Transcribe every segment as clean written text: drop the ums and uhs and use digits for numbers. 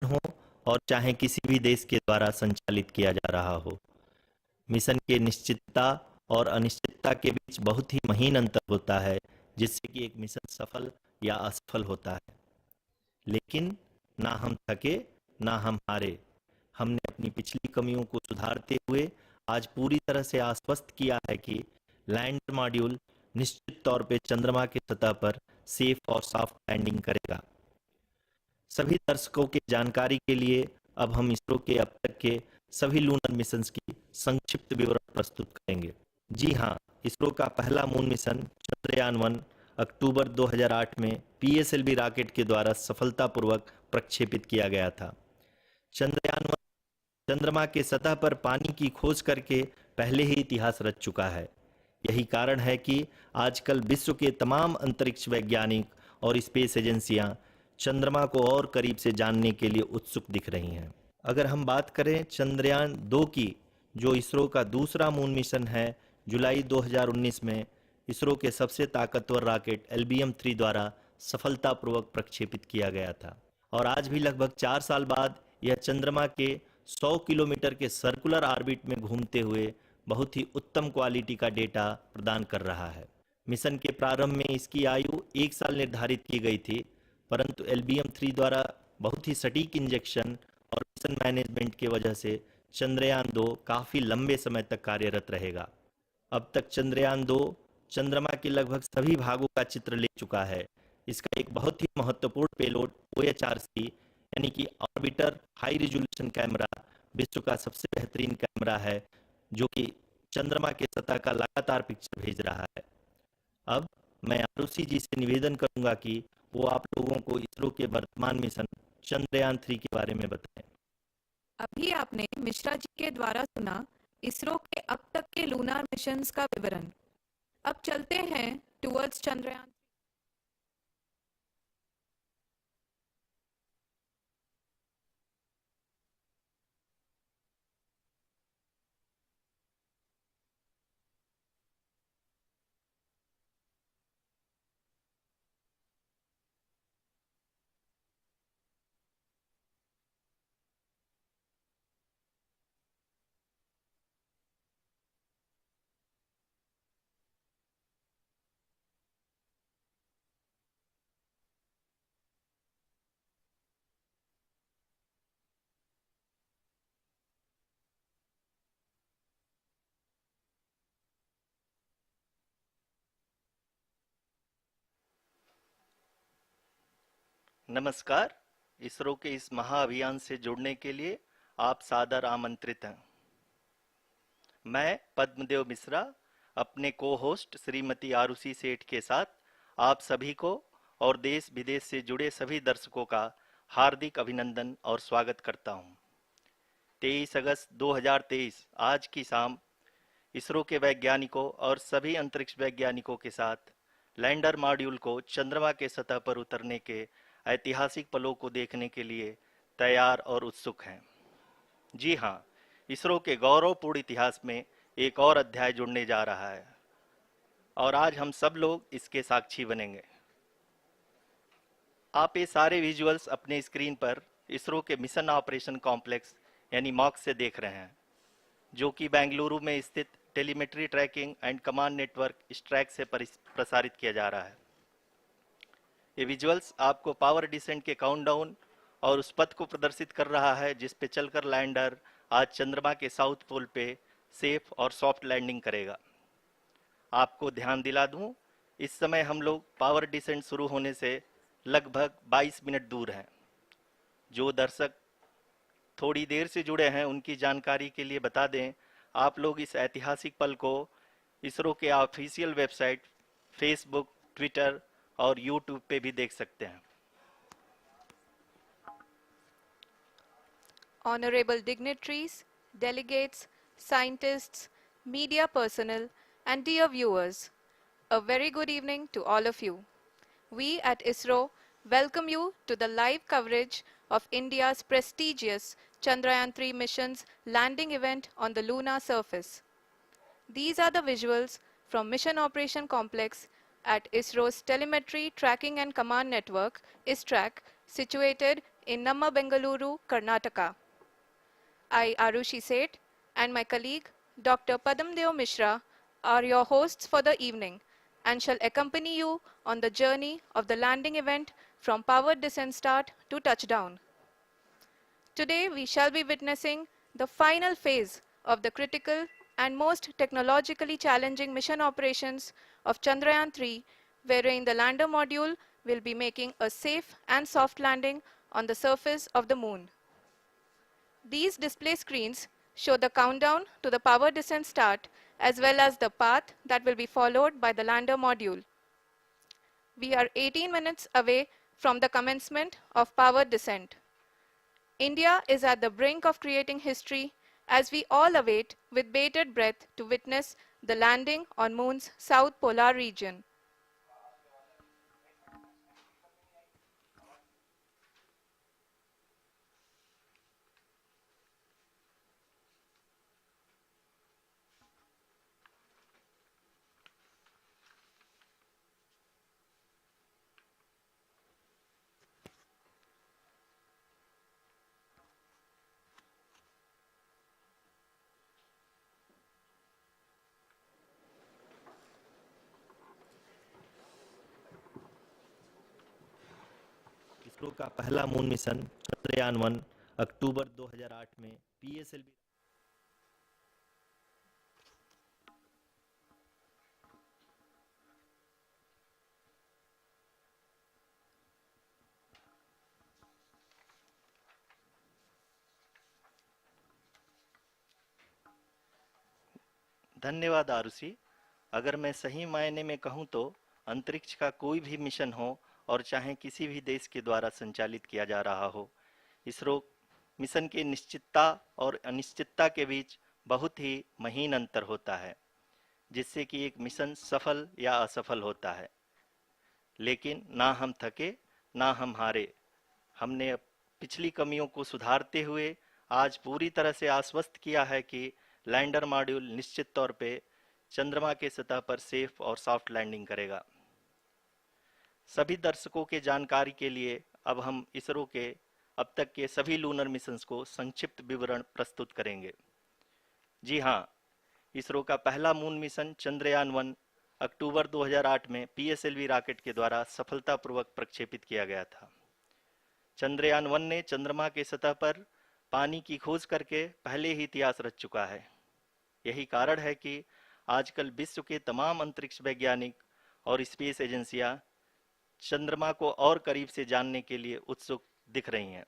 हो और चाहे किसी भी देश के द्वारा संचालित किया जा रहा हो। मिशन के निश्चितता और अनिश्चितता के बीच बहुत ही महीन अंतर होता है, जिससे कि एक मिशन सफल या असफल होता है। लेकिन ना हम थके, ना हम हारे। हमने अपनी पिछली कमियों को सुधारते हुए आज पूरी तरह से आश्वस्त किया है कि लैंडर मॉड्यूल निश्चित तौर पे चंद्रमा की सतह पर सेफ और सॉफ्ट लैंडिंग करेगा। सभी दर्शकों की जानकारी के लिए अब हम इसरो के अब तक के सभी लूनर मिशंस की संक्षिप्त विवरण प्रस्तुत करेंगे। जी हाँ, इसरो का पहला मून मिशन चंद्रयान-1 अक्टूबर 2008 में पीएसएलवी रॉकेट के द्वारा सफलतापूर्वक प्रक्षेपित किया गया था। चंद्रयान-1 चंद्रमा के सतह पर पानी की खोज करके पहले ही इतिहास रच चुका है। यही कारण है कि आजकल विश्व के तमाम अंतरिक्ष वैज्ञानिक और स्पेस एजेंसियां चंद्रमा को और करीब से जानने के लिए उत्सुक दिख रही हैं। अगर हम बात करें चंद्रयान 2 की, जो इसरो का दूसरा मून मिशन है, जुलाई 2019 में इसरो के सबसे ताकतवर रॉकेट LBM-3 द्वारा सफलतापूर्वक प्रक्षेपित किया गया था और आज भी लगभग 4 साल बाद यह चंद्रमा के 100 किलोमीटर के सर्कुलर ऑर्बिट में घूमते हुए बहुत ही उत्तम क्वालिटी का डेटा प्रदान कर रहा है। मिशन के प्रारंभ में इसकी आयु 1 साल निर्धारित की गई थी, परंतु LBM-3 द्वारा बहुत ही सटीक इंजेक्शन और मिशन मैनेजमेंट की वजह से चंद्रयान 2 काफ़ी लंबे समय तक कार्यरत रहेगा। अब तक चंद्रयान 2 चंद्रमा के लगभग सभी भागों का चित्र ले चुका है। इसका एक बहुत ही महत्वपूर्ण पेलोड OHRC यानी कि ऑर्बिटर हाई रिजोल्यूशन कैमरा विश्व का सबसे बेहतरीन कैमरा है, जो कि चंद्रमा के सतह का लगातार पिक्चर भेज रहा है। अब मैं आरुषि जी से निवेदन करूंगा कि वो आप लोगों को इसरो के वर्तमान मिशन चंद्रयान 3 के बारे में बताएं। अभी आपने मिश्रा जी के द्वारा सुना इसरो के अब तक के लूनार मिशंस का विवरण। अब चलते हैं टुवर्ड्स चंद्रयान। नमस्कार। इसरो के इस महाअभियान से जुड़ने के लिए आप सादर आमंत्रित हैं। मैं पद्मदेव मिश्रा अपने को होस्ट श्रीमती आरुषि सेठ के साथ आप सभी को और देश विदेश से जुड़े सभी दर्शकों का हार्दिक अभिनंदन और स्वागत करता हूं। 23 अगस्त 2023 आज की शाम इसरो के वैज्ञानिकों और सभी अंतरिक्ष वैज्ञानिकों के साथ लैंडर मॉड्यूल को चंद्रमा के सतह पर उतरने के ऐतिहासिक पलों को देखने के लिए तैयार और उत्सुक हैं। जी हाँ, इसरो के गौरवपूर्ण इतिहास में एक और अध्याय जुड़ने जा रहा है और आज हम सब लोग इसके साक्षी बनेंगे। आप ये सारे विजुअल्स अपने स्क्रीन पर इसरो के मिशन ऑपरेशन कॉम्प्लेक्स यानी मॉक्स से देख रहे हैं, जो कि बेंगलुरु में स्थित telemetry tracking and command network स्ट्रैक से प्रसारित किया जा रहा है। ये विजुअल्स आपको पावर डिसेंट के काउंटडाउन और उस पथ को प्रदर्शित कर रहा है जिस पे चलकर लैंडर आज चंद्रमा के साउथ पोल पे सेफ और सॉफ्ट लैंडिंग करेगा। आपको ध्यान दिला दूं, इस समय हम लोग पावर डिसेंट शुरू होने से लगभग 22 मिनट दूर हैं। जो दर्शक थोड़ी देर से जुड़े हैं उनकी जानकारी के लिए बता दें, आप लोग इस ऐतिहासिक पल को इसरो के ऑफिशियल वेबसाइट, फेसबुक, ट्विटर और यूट्यूब पे भी देख सकते हैं। Honorable dignitaries, delegates, scientists, media personnel, and dear viewers, a very good evening to all of you. We at ISRO welcome you to the live coverage of India's prestigious Chandrayaan-3 mission's landing event on the lunar surface. These are the visuals from Mission Operation Complex at ISRO's Telemetry Tracking and Command Network, ISTRAC, situated in Namma Bengaluru, Karnataka. I, Arushi Seth, and my colleague, Dr. Padamdeo Mishra, are your hosts for the evening and shall accompany you on the journey of the landing event from powered descent start to touchdown. Today, we shall be witnessing the final phase of the critical and most technologically challenging mission operations of Chandrayaan-3, wherein the lander module will be making a safe and soft landing on the surface of the moon. These display screens show the countdown to the power descent start as well as the path that will be followed by the lander module. We are 18 minutes away from the commencement of power descent. India is at the brink of creating history as we all await with bated breath to witness the landing on Moon's south polar region. ISRO का पहला moon mission Chandrayaan 1 अक्टूबर 2008 में PSLV धन्यवाद आरुषि। अगर मैं सही मायने में कहूं तो अंतरिक्ष का कोई भी मिशन हो और चाहे किसी भी देश के द्वारा संचालित किया जा रहा हो, इसरो मिशन की निश्चितता और अनिश्चितता के बीच बहुत ही महीन अंतर होता है, जिससे कि एक मिशन सफल या असफल होता है। लेकिन ना हम थके ना हम हारे। हमने पिछली कमियों को सुधारते हुए आज पूरी तरह से आश्वस्त किया है कि लैंडर मॉड्यूल निश्चित तौर पे चंद्रमा के सतह पर सेफ और सॉफ्ट लैंडिंग करेगा। सभी दर्शकों के जानकारी के लिए अब हम इसरो के अब तक के सभी लूनर मिशंस को संक्षिप्त विवरण प्रस्तुत करेंगे। जी हाँ, इसरो का पहला मून मिशन चंद्रयान 1 अक्टूबर 2008 में पीएसएलवी रॉकेट के द्वारा सफलतापूर्वक प्रक्षेपित किया गया था। चंद्रयान 1 ने चंद्रमा के सतह पर पानी की खोज करके पहले ही इतिहास रच चुका है। यही कारण है कि आजकल विश्व के तमाम अंतरिक्ष वैज्ञानिक और स्पेस एजेंसियां चंद्रमा को और करीब से जानने के लिए उत्सुक दिख रही हैं।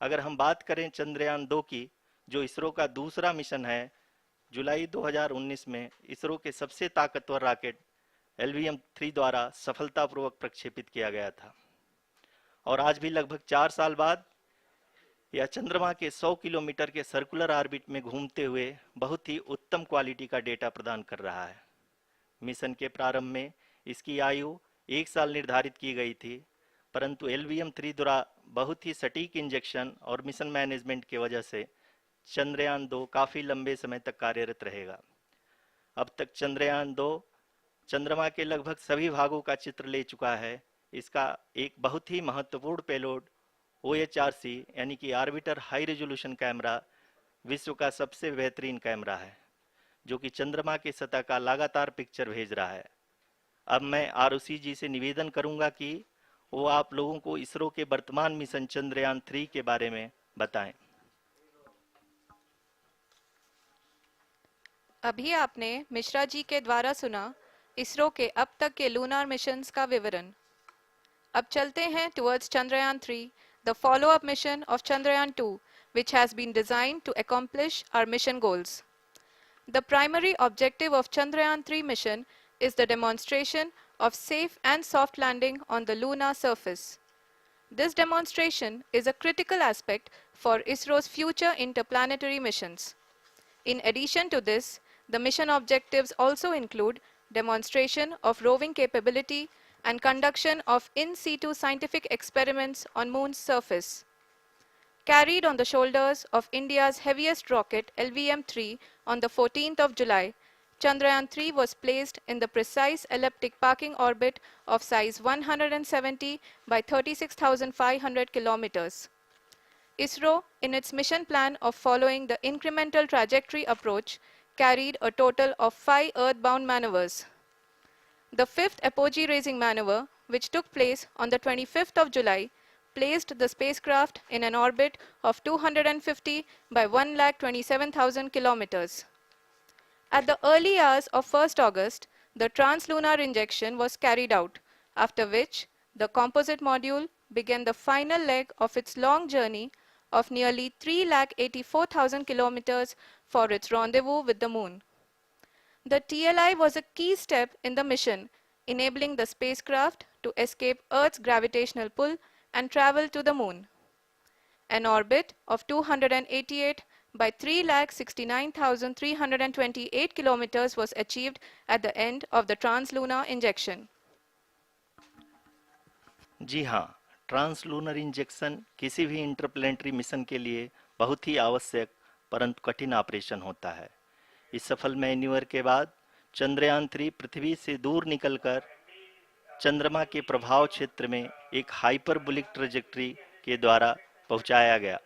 अगर हम बात करें चंद्रयान 2 की, जो इसरो का दूसरा मिशन है, जुलाई 2019 में इसरो के सबसे ताकतवर रॉकेट LVM-3 द्वारा सफलतापूर्वक प्रक्षेपित किया गया था और आज भी लगभग 4 साल बाद यह चंद्रमा के 100 किलोमीटर के सर्कुलर ऑर्बिट में घूमते हुए बहुत ही उत्तम क्वालिटी का डेटा प्रदान कर रहा है। मिशन के प्रारंभ में इसकी आयु 1 साल निर्धारित की गई थी, परंतु LVM-3 द्वारा बहुत ही सटीक इंजेक्शन और मिशन मैनेजमेंट की वजह से चंद्रयान 2 काफ़ी लंबे समय तक कार्यरत रहेगा। अब तक चंद्रयान 2 चंद्रमा के लगभग सभी भागों का चित्र ले चुका है। इसका एक बहुत ही महत्वपूर्ण पेलोड OHRC यानी कि ऑर्बिटर हाई रेजोल्यूशन कैमरा विश्व का सबसे बेहतरीन कैमरा है, जो कि चंद्रमा के सतह का लगातार पिक्चर भेज रहा है। अब मैं आरुषि जी से निवेदन करूंगा कि वो आप लोगों को इसरो के वर्तमान मिशन चंद्रयान 3 के बारे में बताएं। अभी आपने मिश्रा जी के द्वारा सुना इसरो के अब तक के लूनार मिशंस का विवरण। अब चलते हैं towards Chandrayaan 3, the follow-up mission of Chandrayaan 2, which has been designed to accomplish our mission goals. The primary objective of Chandrayaan 3 mission is the demonstration of safe and soft landing on the lunar surface. This demonstration is a critical aspect for ISRO's future interplanetary missions. In addition to this, the mission objectives also include demonstration of roving capability and conduction of in situ scientific experiments on Moon's surface. Carried on the shoulders of India's heaviest rocket LVM-3 on the 14th of July, Chandrayaan-3 was placed in the precise elliptic parking orbit of size 170 by 36,500 kilometers. ISRO, in its mission plan of following the incremental trajectory approach, carried a total of 5 earthbound maneuvers. The fifth apogee raising maneuver, which took place on the 25th of July, placed the spacecraft in an orbit of 250 by 1,27,000 kilometers. At the early hours of 1st August, the translunar injection was carried out, after which the composite module began the final leg of its long journey of nearly 3,84,000 kilometers for its rendezvous with the Moon. The TLI was a key step in the mission, enabling the spacecraft to escape Earth's gravitational pull and travel to the Moon. An orbit of 288 by 3,69,328 kilometers was achieved at the end of the translunar injection. जी हाँ, translunar injection किसी भी interplanetary mission के लिए बहुत ही आवश्यक परंतु कठिन operation होता है। इस सफल मैन्यूवर के बाद चंद्रयान-3 पृथ्वी से दूर निकलकर चंद्रमा के प्रभाव क्षेत्र में एक हाइपरबोलिक ट्रेजेक्टरी के द्वारा पहुंचाया गया।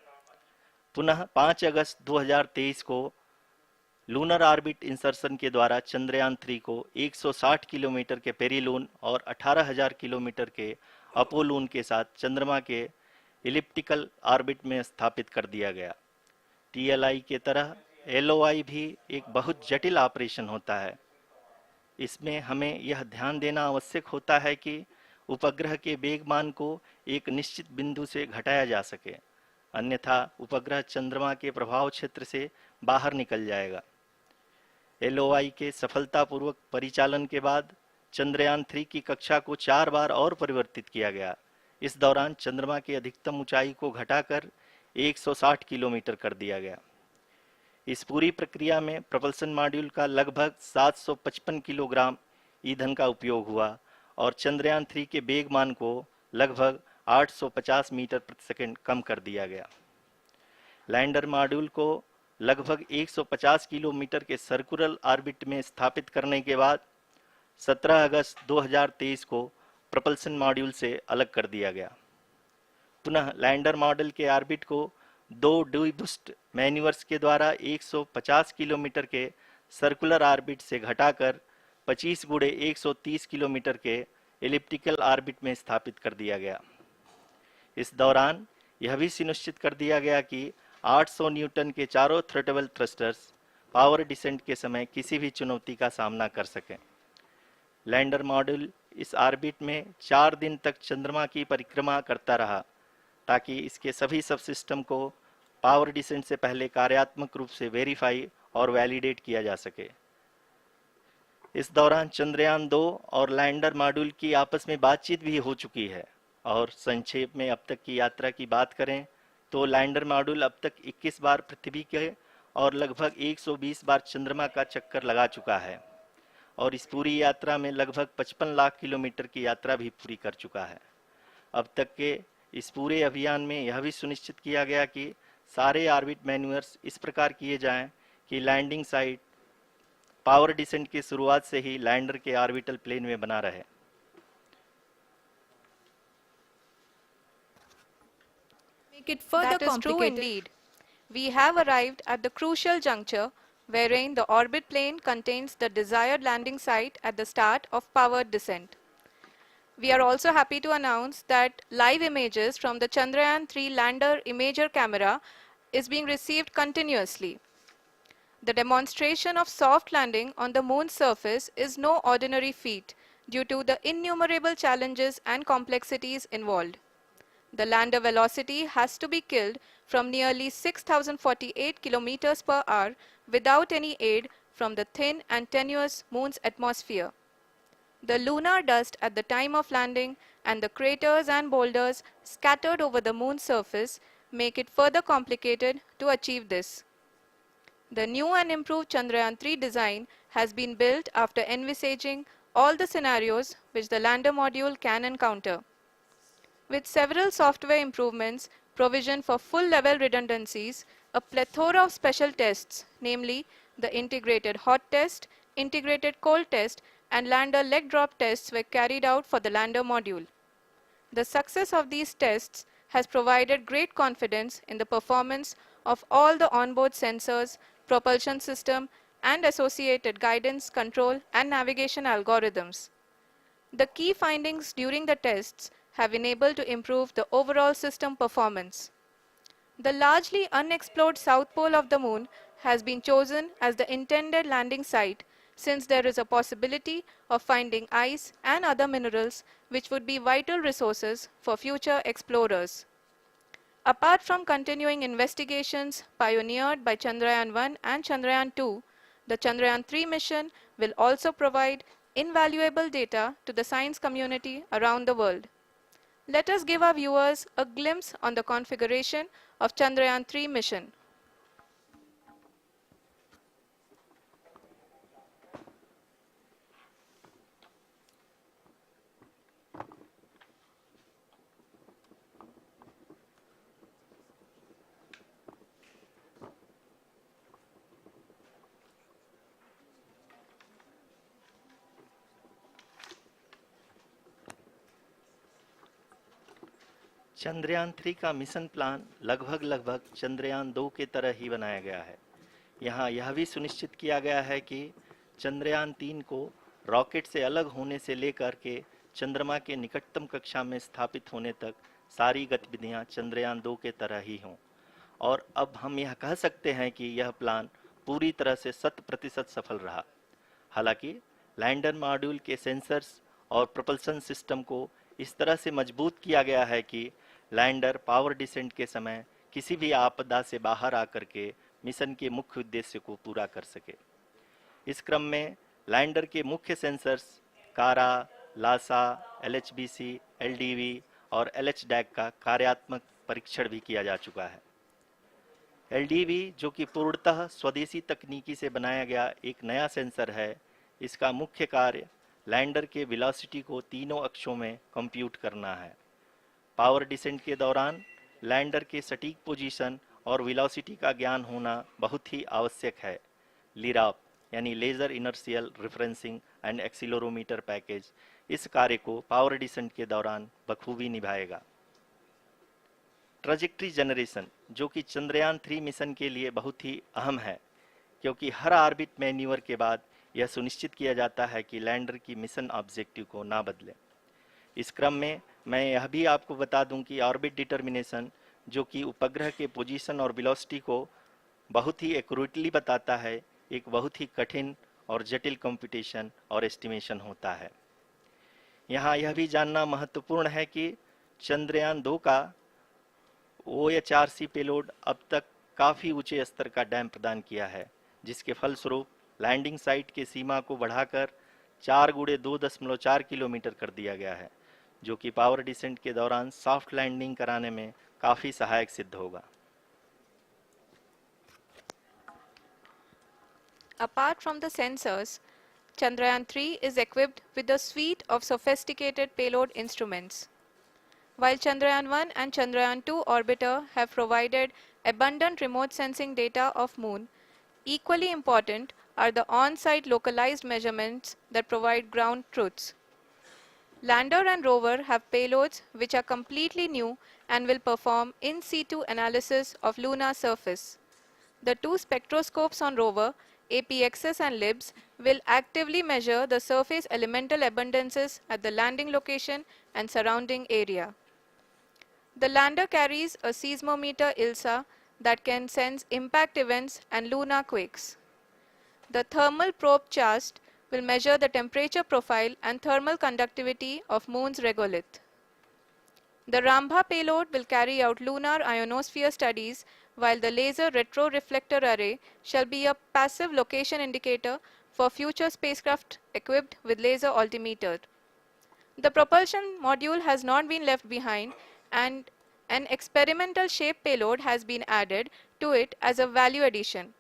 पुनः 5 अगस्त 2023 को लूनर ऑर्बिट इंसर्शन के द्वारा चंद्रयान-3 को 160 किलोमीटर के पेरिलून और 18,000 किलोमीटर के अपोलून के साथ चंद्रमा के इलिप्टिकल ऑर्बिट में स्थापित कर दिया गया। टीएलआई के तरह एलओआई भी एक बहुत जटिल ऑपरेशन होता है। इसमें हमें यह ध्यान देना आवश्यक होता है कि उपग्रह के वेगमान को एक निश्चित बिंदु से घटाया जा सके, अन्यथा उपग्रह चंद्रमा के प्रभाव क्षेत्र से बाहर निकल जाएगा। एलओआई के सफलतापूर्वक परिचालन के बाद चंद्रयान-3 की कक्षा को 4 बार और परिवर्तित किया गया। इस दौरान चंद्रमा की अधिकतम ऊंचाई को घटाकर 160 किलोमीटर कर दिया गया। इस पूरी प्रक्रिया में प्रपल्सन मॉड्यूल का लगभग 755 किलोग्राम ईंधन का उपयोग हुआ और चंद्रयान-3 के वेगमान को लगभग 850 मीटर प्रति सेकंड कम कर दिया गया। लैंडर मॉड्यूल को लगभग 150 किलोमीटर के सर्कुलर ऑर्बिट में स्थापित करने के बाद 17 अगस्त 2023 को प्रपल्सन मॉड्यूल से अलग कर दिया गया। पुनः लैंडर मॉडल के ऑर्बिट को 2 डीबूस्ट मैन्यूवर्स के द्वारा 150 किलोमीटर के सर्कुलर ऑर्बिट से घटाकर 25 गुणे 130 किलोमीटर के एलिप्टिकल ऑर्बिट में स्थापित कर दिया गया। इस दौरान यह भी सुनिश्चित कर दिया गया कि 800 न्यूटन के चारों थ्रोटेबल थ्रस्टर्स पावर डिसेंट के समय किसी भी चुनौती का सामना कर सकें। लैंडर मॉड्यूल इस ऑर्बिट में 4 दिन तक चंद्रमा की परिक्रमा करता रहा ताकि इसके सभी सबसिस्टम को पावर डिसेंट से पहले कार्यात्मक रूप से वेरीफाई और वैलिडेट किया जा सके। इस दौरान चंद्रयान-2 और लैंडर मॉड्यूल की आपस में बातचीत भी हो चुकी है। और संक्षेप में अब तक की यात्रा की बात करें तो लैंडर मॉड्यूल अब तक 21 बार पृथ्वी के और लगभग 120 बार चंद्रमा का चक्कर लगा चुका है और इस पूरी यात्रा में लगभग 55 लाख किलोमीटर की यात्रा भी पूरी कर चुका है। अब तक के इस पूरे अभियान में यह भी सुनिश्चित किया गया कि सारे ऑर्बिट मैन्यूवर्स इस प्रकार किए जाएं कि लैंडिंग साइट पावर डिसेंट की शुरुआत से ही लैंडर के ऑर्बिटल प्लेन में बना रहे। Make it further that is true indeed. We have arrived at the crucial juncture wherein the orbit plane contains the desired landing site at the start of powered descent. We are also happy to announce that live images from the Chandrayaan-3 lander imager camera is being received continuously. The demonstration of soft landing on the moon's surface is no ordinary feat due to the innumerable challenges and complexities involved. The lander velocity has to be killed from nearly 6,048 kilometers per hour without any aid from the thin and tenuous moon's atmosphere. The lunar dust at the time of landing and the craters and boulders scattered over the moon's surface make it further complicated to achieve this. The new and improved Chandrayaan-3 design has been built after envisaging all the scenarios which the lander module can encounter. With several software improvements, provision for full-level redundancies, a plethora of special tests, namely the integrated hot test, integrated cold test, and lander leg drop tests were carried out for the lander module. The success of these tests has provided great confidence in the performance of all the onboard sensors, propulsion system, and associated guidance, control, and navigation algorithms. The key findings during the tests have enabled to improve the overall system performance. The largely unexplored south pole of the moon has been chosen as the intended landing site since there is a possibility of finding ice and other minerals which would be vital resources for future explorers. Apart from continuing investigations pioneered by Chandrayaan-1 and Chandrayaan-2, the Chandrayaan-3 mission will also provide invaluable data to the science community around the world. Let us give our viewers a glimpse on the configuration of Chandrayaan-3 mission. Chandrayaan 3 का mission plan लगभग चंद्रयान 2 के तरह ही बनाया गया है। यहाँ यह भी सुनिश्चित किया गया है कि चंद्रयान 3 को रॉकेट से अलग होने से लेकर के चंद्रमा के निकटतम कक्षा में स्थापित होने तक सारी गतिविधियां चंद्रयान 2 के तरह ही हों। और अब हम यह कह सकते हैं कि यह प्लान पूरी तरह से 100% सफल रहा। हालांकि लैंडर मॉड्यूल के सेंसर्स और प्रोपल्शन सिस्टम को इस तरह से मजबूत किया गया है कि लैंडर पावर डिसेंट के समय किसी भी आपदा से बाहर आकर के मिशन के मुख्य उद्देश्य को पूरा कर सके। इस क्रम में लैंडर के मुख्य सेंसर्स कारा, लासा, एलएचबीसी, एलडीवी और एलएचडैक का कार्यात्मक परीक्षण भी किया जा चुका है। एलडीवी, जो कि पूर्णतः स्वदेशी तकनीकी से बनाया गया एक नया सेंसर है, इसका मुख्य कार्य लैंडर के वेलोसिटी को तीनों अक्षों में कंप्यूट करना है। पावर डिसेंट के दौरान लैंडर के सटीक पोजीशन और वेलोसिटी का ज्ञान होना बहुत ही आवश्यक है। लिराप यानी laser inertial referencing and accelerometer package इस कार्य को पावर डिसेंट के दौरान बखूबी निभाएगा। ट्रैजेक्टरी जनरेशन, जो कि चंद्रयान 3 मिशन के लिए बहुत ही अहम है, क्योंकि हर ऑर्बिट मैन्यूवर के बाद यह सुनिश्चित किया जाता है कि लैंडर की मिशन ऑब्जेक्टिव को ना बदले। इस क्रम में मैं यह भी आपको बता दूं कि ऑर्बिट डिटर्मिनेशन, जो कि उपग्रह के पोजीशन और वेलोसिटी को बहुत ही एक्यूरेटली बताता है, एक बहुत ही कठिन और जटिल कंप्यूटेशन और एस्टिमेशन होता है। यहाँ यह भी जानना महत्वपूर्ण है कि चंद्रयान 2 का OHRC पेलोड अब तक काफ़ी ऊंचे स्तर का डैम प्रदान किया है, जिसके फलस्वरूप लैंडिंग साइट की सीमा को बढ़ाकर 4 × 2.4 किलोमीटर कर दिया गया है, जो कि पावर डिसेंट के दौरान सॉफ्ट लैंडिंग कराने में काफ़ी सहायक सिद्ध होगा। Apart from the sensors, Chandrayaan-3 is equipped with a suite of sophisticated payload instruments. While Chandrayaan-1 and Chandrayaan-2 orbiter have provided abundant remote sensing data of Moon, equally important are the on-site localized measurements that provide ground truths. Lander and rover have payloads which are completely new and will perform in situ analysis of lunar surface. The two spectroscopes on rover, APXS and LIBS, will actively measure the surface elemental abundances at the landing location and surrounding area. The lander carries a seismometer ILSA that can sense impact events and lunar quakes. The thermal probe CHAST will measure the temperature profile and thermal conductivity of Moon's regolith. The Rambha payload will carry out lunar ionosphere studies, while the laser retroreflector array shall be a passive location indicator for future spacecraft equipped with laser altimeter. The propulsion module has not been left behind, and an experimental shape payload has been added to it as a value addition.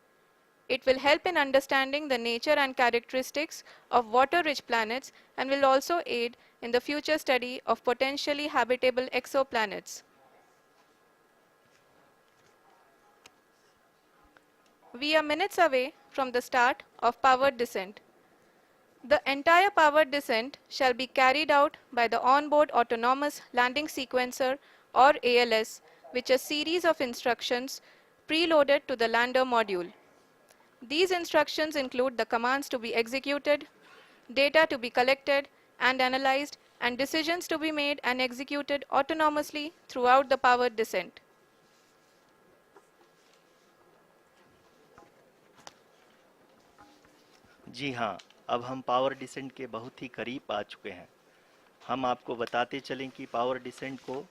It will help in understanding the nature and characteristics of water-rich planets and will also aid in the future study of potentially habitable exoplanets. We are minutes away from the start of powered descent. The entire powered descent shall be carried out by the onboard autonomous landing sequencer or ALS, which is a series of instructions preloaded to the lander module. These instructions include the commands to be executed, data to be collected and analyzed, and decisions to be made and executed autonomously throughout the powered descent. जी हाँ, अब हम power descent के बहुत ही करीब आ चुके हैं। हम आपको बताते चलें कि पावर डिसेंट को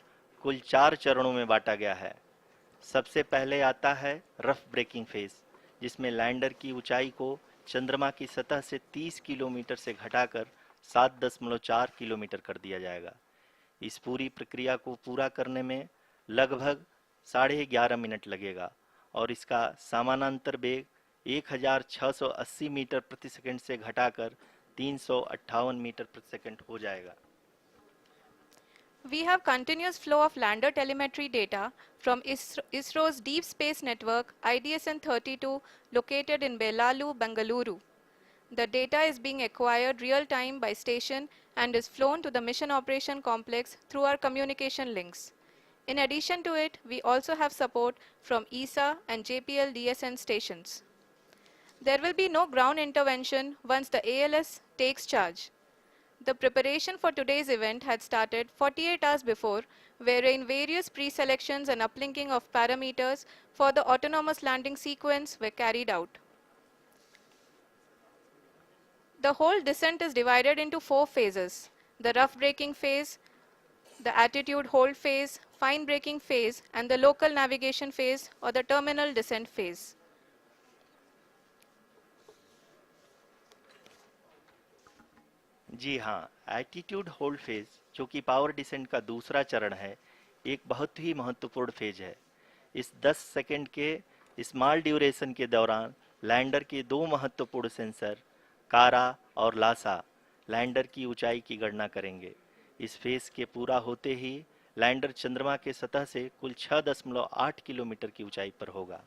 कुल 4 चरणों में बांटा गया है। सबसे पहले आता है रफ ब्रेकिंग फेज, जिसमें लैंडर की ऊंचाई को चंद्रमा की सतह से 30 किलोमीटर से घटाकर 7.4 किलोमीटर कर दिया जाएगा। इस पूरी प्रक्रिया को पूरा करने में लगभग 11.5 मिनट लगेगा और इसका समानांतर वेग 1680 मीटर प्रति सेकंड से घटाकर 358 मीटर प्रति सेकंड हो जाएगा। We have continuous flow of lander telemetry data from ISRO's Deep Space Network IDSN-32 located in Belalu, Bengaluru. The data is being acquired real-time by station and is flown to the Mission Operation Complex through our communication links. In addition to it, we also have support from ESA and JPL DSN stations. There will be no ground intervention once the ALS takes charge. The preparation for today's event had started 48 hours before, wherein various pre-selections and uplinking of parameters for the autonomous landing sequence were carried out. The whole descent is divided into 4 phases: the rough braking phase, the attitude hold phase, fine braking phase, and the local navigation phase or the terminal descent phase. जी हाँ, attitude hold phase, जो कि power descent का दूसरा चरण है, एक बहुत ही महत्वपूर्ण फेज है। इस 10 सेकंड के स्मॉल ड्यूरेशन के दौरान लैंडर के दो महत्वपूर्ण सेंसर कारा और लासा लैंडर की ऊंचाई की गणना करेंगे। इस फेज के पूरा होते ही लैंडर चंद्रमा के सतह से कुल 6.8 किलोमीटर की ऊंचाई पर होगा।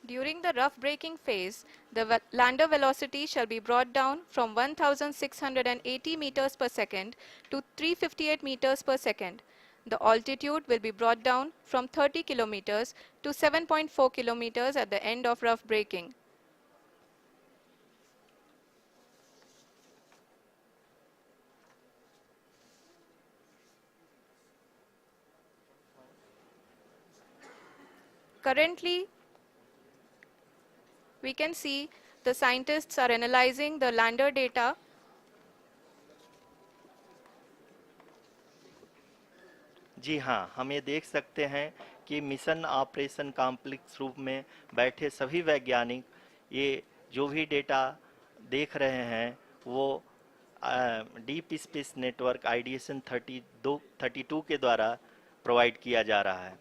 During the rough braking phase, the lander velocity shall be brought down from 1680 meters per second to 358 meters per second. The altitude will be brought down from 30 kilometers to 7.4 kilometers at the end of rough braking. Currently, we can see the scientists are analyzing the lander data. जी हाँ, हम ये देख सकते हैं कि mission operation complex रूप में बैठे सभी वैज्ञानिक ये जो भी डेटा देख रहे हैं वो डीप स्पेस नेटवर्क IDSN 32 के द्वारा प्रोवाइड किया जा रहा है।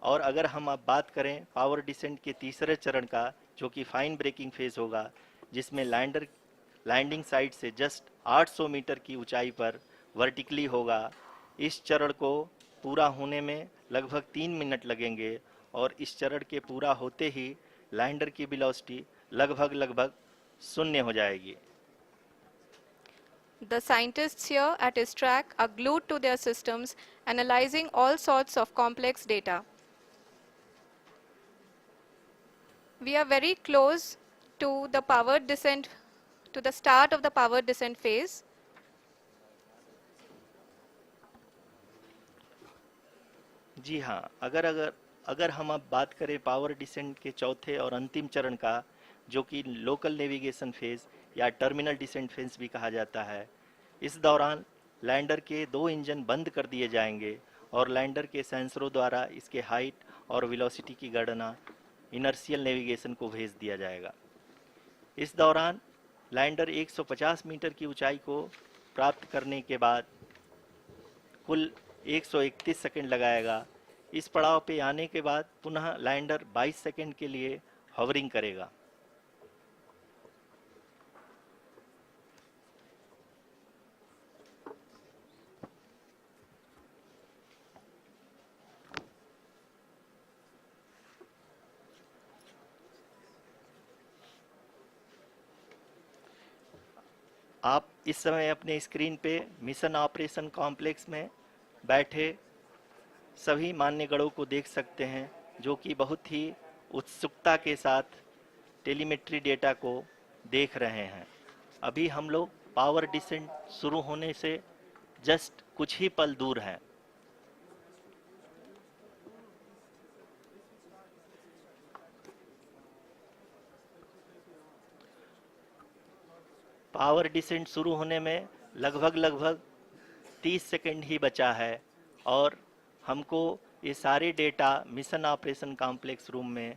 और अगर हम अब बात करें पावर डिसेंट के तीसरे चरण का, जो कि फाइन ब्रेकिंग फेज होगा, जिसमें लैंडर लैंडिंग साइट से जस्ट 800 मीटर की ऊंचाई पर वर्टिकली होगा। इस चरण को पूरा होने में लगभग 3 मिनट लगेंगे और इस चरण के पूरा होते ही लैंडर की वेलोसिटी लगभग शून्य हो जाएगी। The scientists here at ISTRAC are glued to their systems, analyzing all sorts of complex data. We are very close to the powered descent, to the start of the powered descent phase. जी हाँ, अगर हम अब बात करें power descent के चौथे और अंतिम चरण का, जो कि लोकल नेविगेशन फेज या टर्मिनल डिसेंट फेज भी कहा जाता है, इस दौरान लैंडर के 2 इंजन बंद कर दिए जाएंगे और लैंडर के सेंसरों द्वारा इसके हाइट और वेलोसिटी की गणना इनर्शियल नेविगेशन को भेज दिया जाएगा। इस दौरान लैंडर 150 मीटर की ऊंचाई को प्राप्त करने के बाद कुल 131 सेकंड लगाएगा। इस पड़ाव पे आने के बाद पुनः लैंडर 22 सेकंड के लिए हवरिंग करेगा। आप इस समय अपने स्क्रीन पे मिशन ऑपरेशन कॉम्प्लेक्स में बैठे सभी मान्यगणों को देख सकते हैं, जो कि बहुत ही उत्सुकता के साथ टेलीमेट्री डेटा को देख रहे हैं। अभी हम लोग पावर डिसेंट शुरू होने से जस्ट कुछ ही पल दूर हैं। पावर डिसेंट शुरू होने में लगभग 30 सेकंड ही बचा है और हमको ये सारे data mission operation complex room में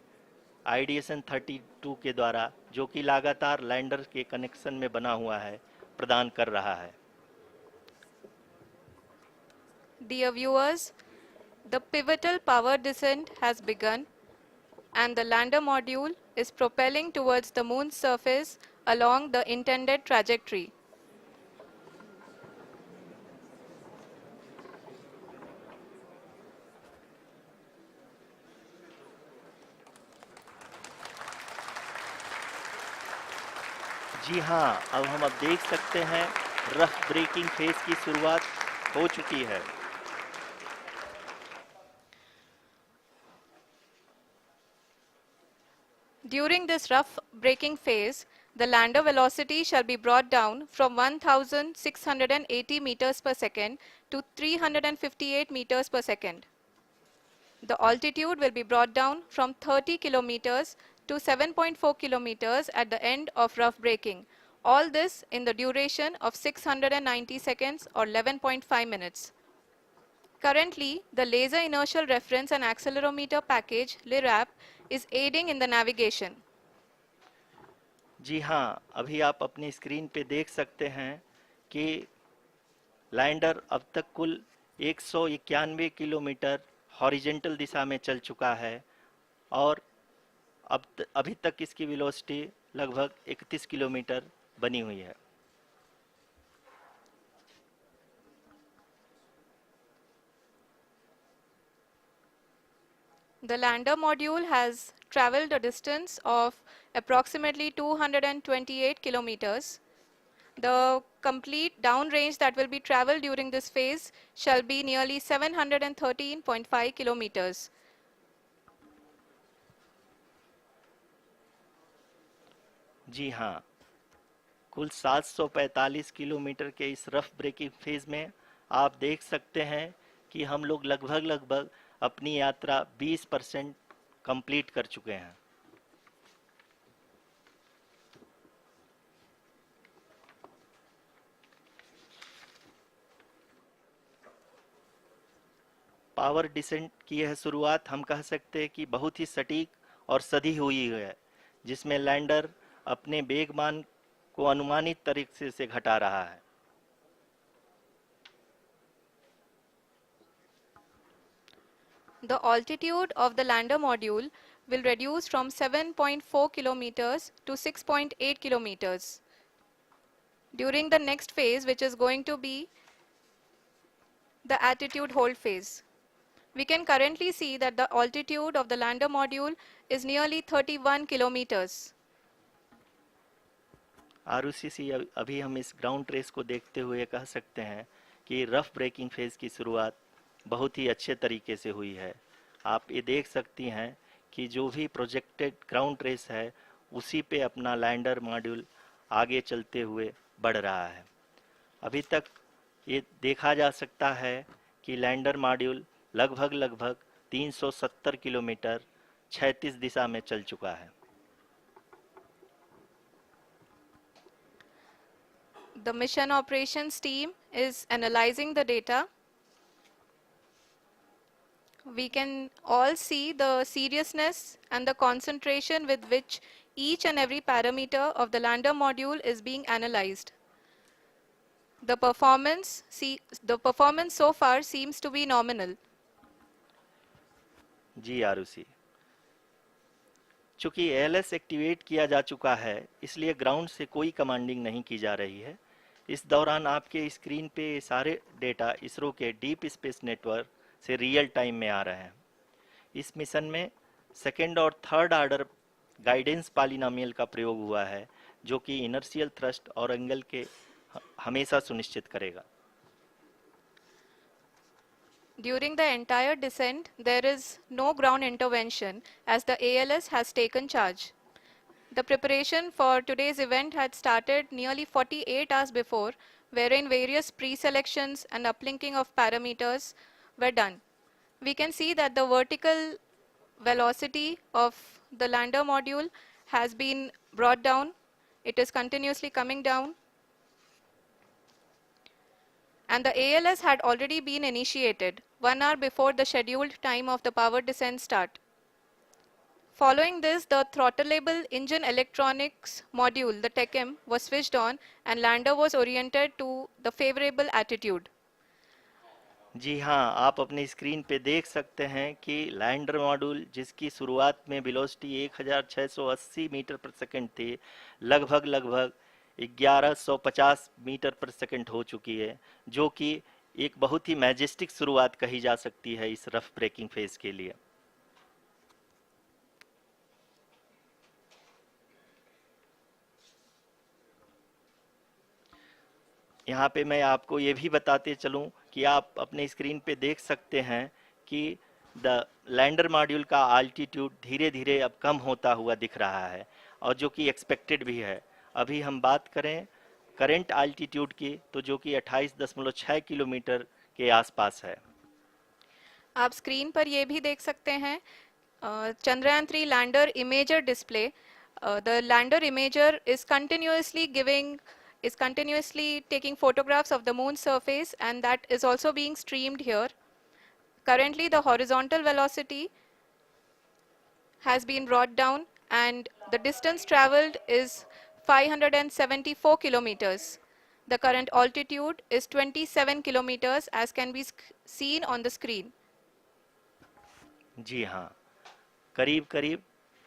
आईडीएसएन 32 के द्वारा, जो कि लगातार लैंडर के कनेक्शन में बना हुआ है, प्रदान कर रहा है। Dear viewers, the pivotal power descent has begun and the lander module is propelling towards the moon's surface along the intended trajectory. जी हाँ, अब देख सकते हैं रफ ब्रेकिंग फेज की शुरुआत हो चुकी है। During this rough braking phase, the lander velocity shall be brought down from 1680 meters per second to 358 meters per second. The altitude will be brought down from 30 kilometers to 7.4 kilometers at the end of rough braking. All this in the duration of 690 seconds or 11.5 minutes. Currently, the Laser Inertial Reference and Accelerometer package (LIRAP) is aiding in the navigation. जी हाँ, अभी आप अपनी screen पे देख सकते हैं कि lander अब तक कुल 191 किलोमीटर हॉरिजेंटल दिशा में चल चुका है और अभी तक इसकी वेलोसिटी लगभग 31 किलोमीटर बनी हुई है। The lander module has traveled a distance of approximately 228 kilometers. The complete downrange that will be traveled during this phase shall be nearly 713.5 kilometers. जी हाँ, कुल 745 किलोमीटर के इस रफ ब्रेकिंग फेज में आप देख सकते हैं कि हम लोग लगभग अपनी यात्रा 20% कंप्लीट कर चुके हैं। पावर डिसेंट की यह शुरुआत हम कह सकते हैं कि बहुत ही सटीक और सधी हुई है, जिसमें लैंडर अपने वेगमान को अनुमानित तरीके से घटा रहा है। The altitude of the lander module will reduce from 7.4 kilometers to 6.8 kilometers. During the next phase, which is going to be the attitude hold phase. We can currently see that the altitude of the lander module is nearly 31 kilometers. Arushi, अभी हम इस ground trace को देखते हुए कह सकते हैं कि रफ ब्रेकिंग फेज की शुरुआत बहुत ही अच्छे तरीके से हुई है। आप ये देख सकती हैं कि जो भी प्रोजेक्टेड ग्राउंड ट्रेस है, उसी पे अपना लैंडर मॉड्यूल आगे चलते हुए बढ़ रहा है। अभी तक ये देखा जा सकता है कि लैंडर मॉड्यूल लगभग 370 किलोमीटर क्षैतिज दिशा में चल चुका है। The mission operations team is analyzing the data. We can all see the seriousness and the concentration with which each and every parameter of the lander module is being analyzed. The performance so far seems to be nominal. जी आरुषि, चूंकि ALS activate किया जा चुका है, इसलिए ground से कोई commanding नहीं की जा रही है। इस दौरान आपके स्क्रीन पे सारे डेटा इसरो के डीप स्पेस नेटवर्क से रियल टाइम में आ रहे हैं। इस मिशन में सेकेंड और थर्ड ऑर्डर गाइडेंस पॉलिनोमियल का प्रयोग हुआ है, जो कि इनर्शियल थ्रस्ट और एंगल के हमेशा सुनिश्चित करेगा। During the entire descent, there is no ground intervention as the ALS has taken charge. The preparation for today's event had started nearly 48 hours before, wherein various pre-selections and uplinking of parameters were done. We can see that the vertical velocity of the lander module has been brought down. It is continuously coming down. And the ALS had already been initiated 1 hour before the scheduled time of the power descent start. Following this, the throttleable engine electronics module, the TECM, was switched on and lander was oriented to the favorable attitude. जी हाँ, आप अपनी screen पे देख सकते हैं कि lander module जिसकी शुरुआत में वेलोसिटी 1680 मीटर पर सेकंड थी, लगभग 1150 मीटर पर सेकंड हो चुकी है, जो कि एक बहुत ही मैजेस्टिक शुरुआत कही जा सकती है इस रफ ब्रेकिंग फेज के लिए। यहाँ पे मैं आपको ये भी बताते चलूँ कि आप अपने स्क्रीन पे देख सकते हैं कि द लैंडर मॉड्यूल का आल्टीट्यूड धीरे धीरे अब कम होता हुआ दिख रहा है, और जो कि एक्सपेक्टेड भी है। अभी हम बात करें करंट आल्टीट्यूड की, तो जो कि 28.6 किलोमीटर के आसपास है। आप स्क्रीन पर ये भी देख सकते हैं Chandrayaan 3 lander imager display. The lander imager is continuously taking photographs of the moon's surface, and that is also being streamed here. Currently, the horizontal velocity has been brought down and the distance traveled is 574 kilometers. The current altitude is 27 kilometers as can be seen on the screen. जी हाँ, करीब करीब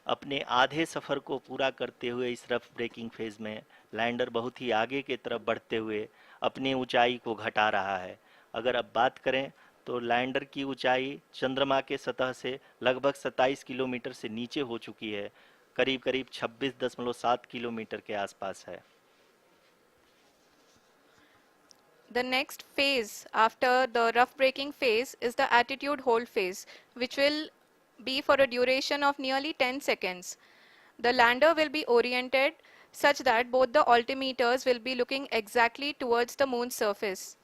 अपने आधे सफ़र को पूरा करते हुए इस रफ ब्रेकिंग फेज में लैंडर बहुत ही आगे की तरफ बढ़ते हुए अपनी ऊंचाई को घटा रहा है। अगर अब बात करें तो लैंडर की ऊंचाई चंद्रमा के सतह से लगभग 27 किलोमीटर से नीचे हो चुकी है, करीब करीब 26.7 किलोमीटर के आसपास है। The next phase after the rough braking phase is the attitude hold phase, which will be for a duration of nearly 10 seconds. The lander will be oriented such that both the altimeters will be looking exactly towards the moon's surface.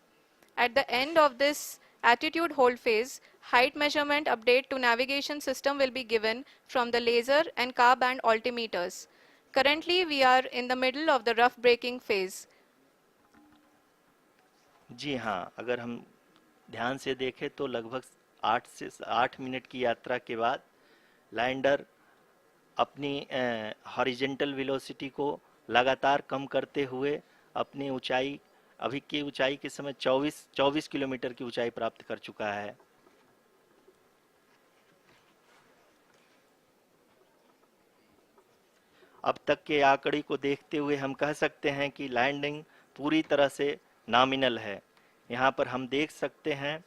At the end of this attitude hold phase, height measurement update to navigation system will be given from the laser and car band altimeters. Currently, we are in the middle of the rough braking phase. जी हाँ, अगर हम ध्यान से देखें तो लगभग 8 minute की यात्रा के बाद लैंडर अपनी हॉरिजेंटल वेलोसिटी को लगातार कम करते हुए अपनी ऊंचाई, अभी की ऊंचाई के समय 24 किलोमीटर की ऊंचाई प्राप्त कर चुका है। अब तक के आंकड़े को देखते हुए हम कह सकते हैं कि लैंडिंग पूरी तरह से नॉमिनल है। यहाँ पर हम देख सकते हैं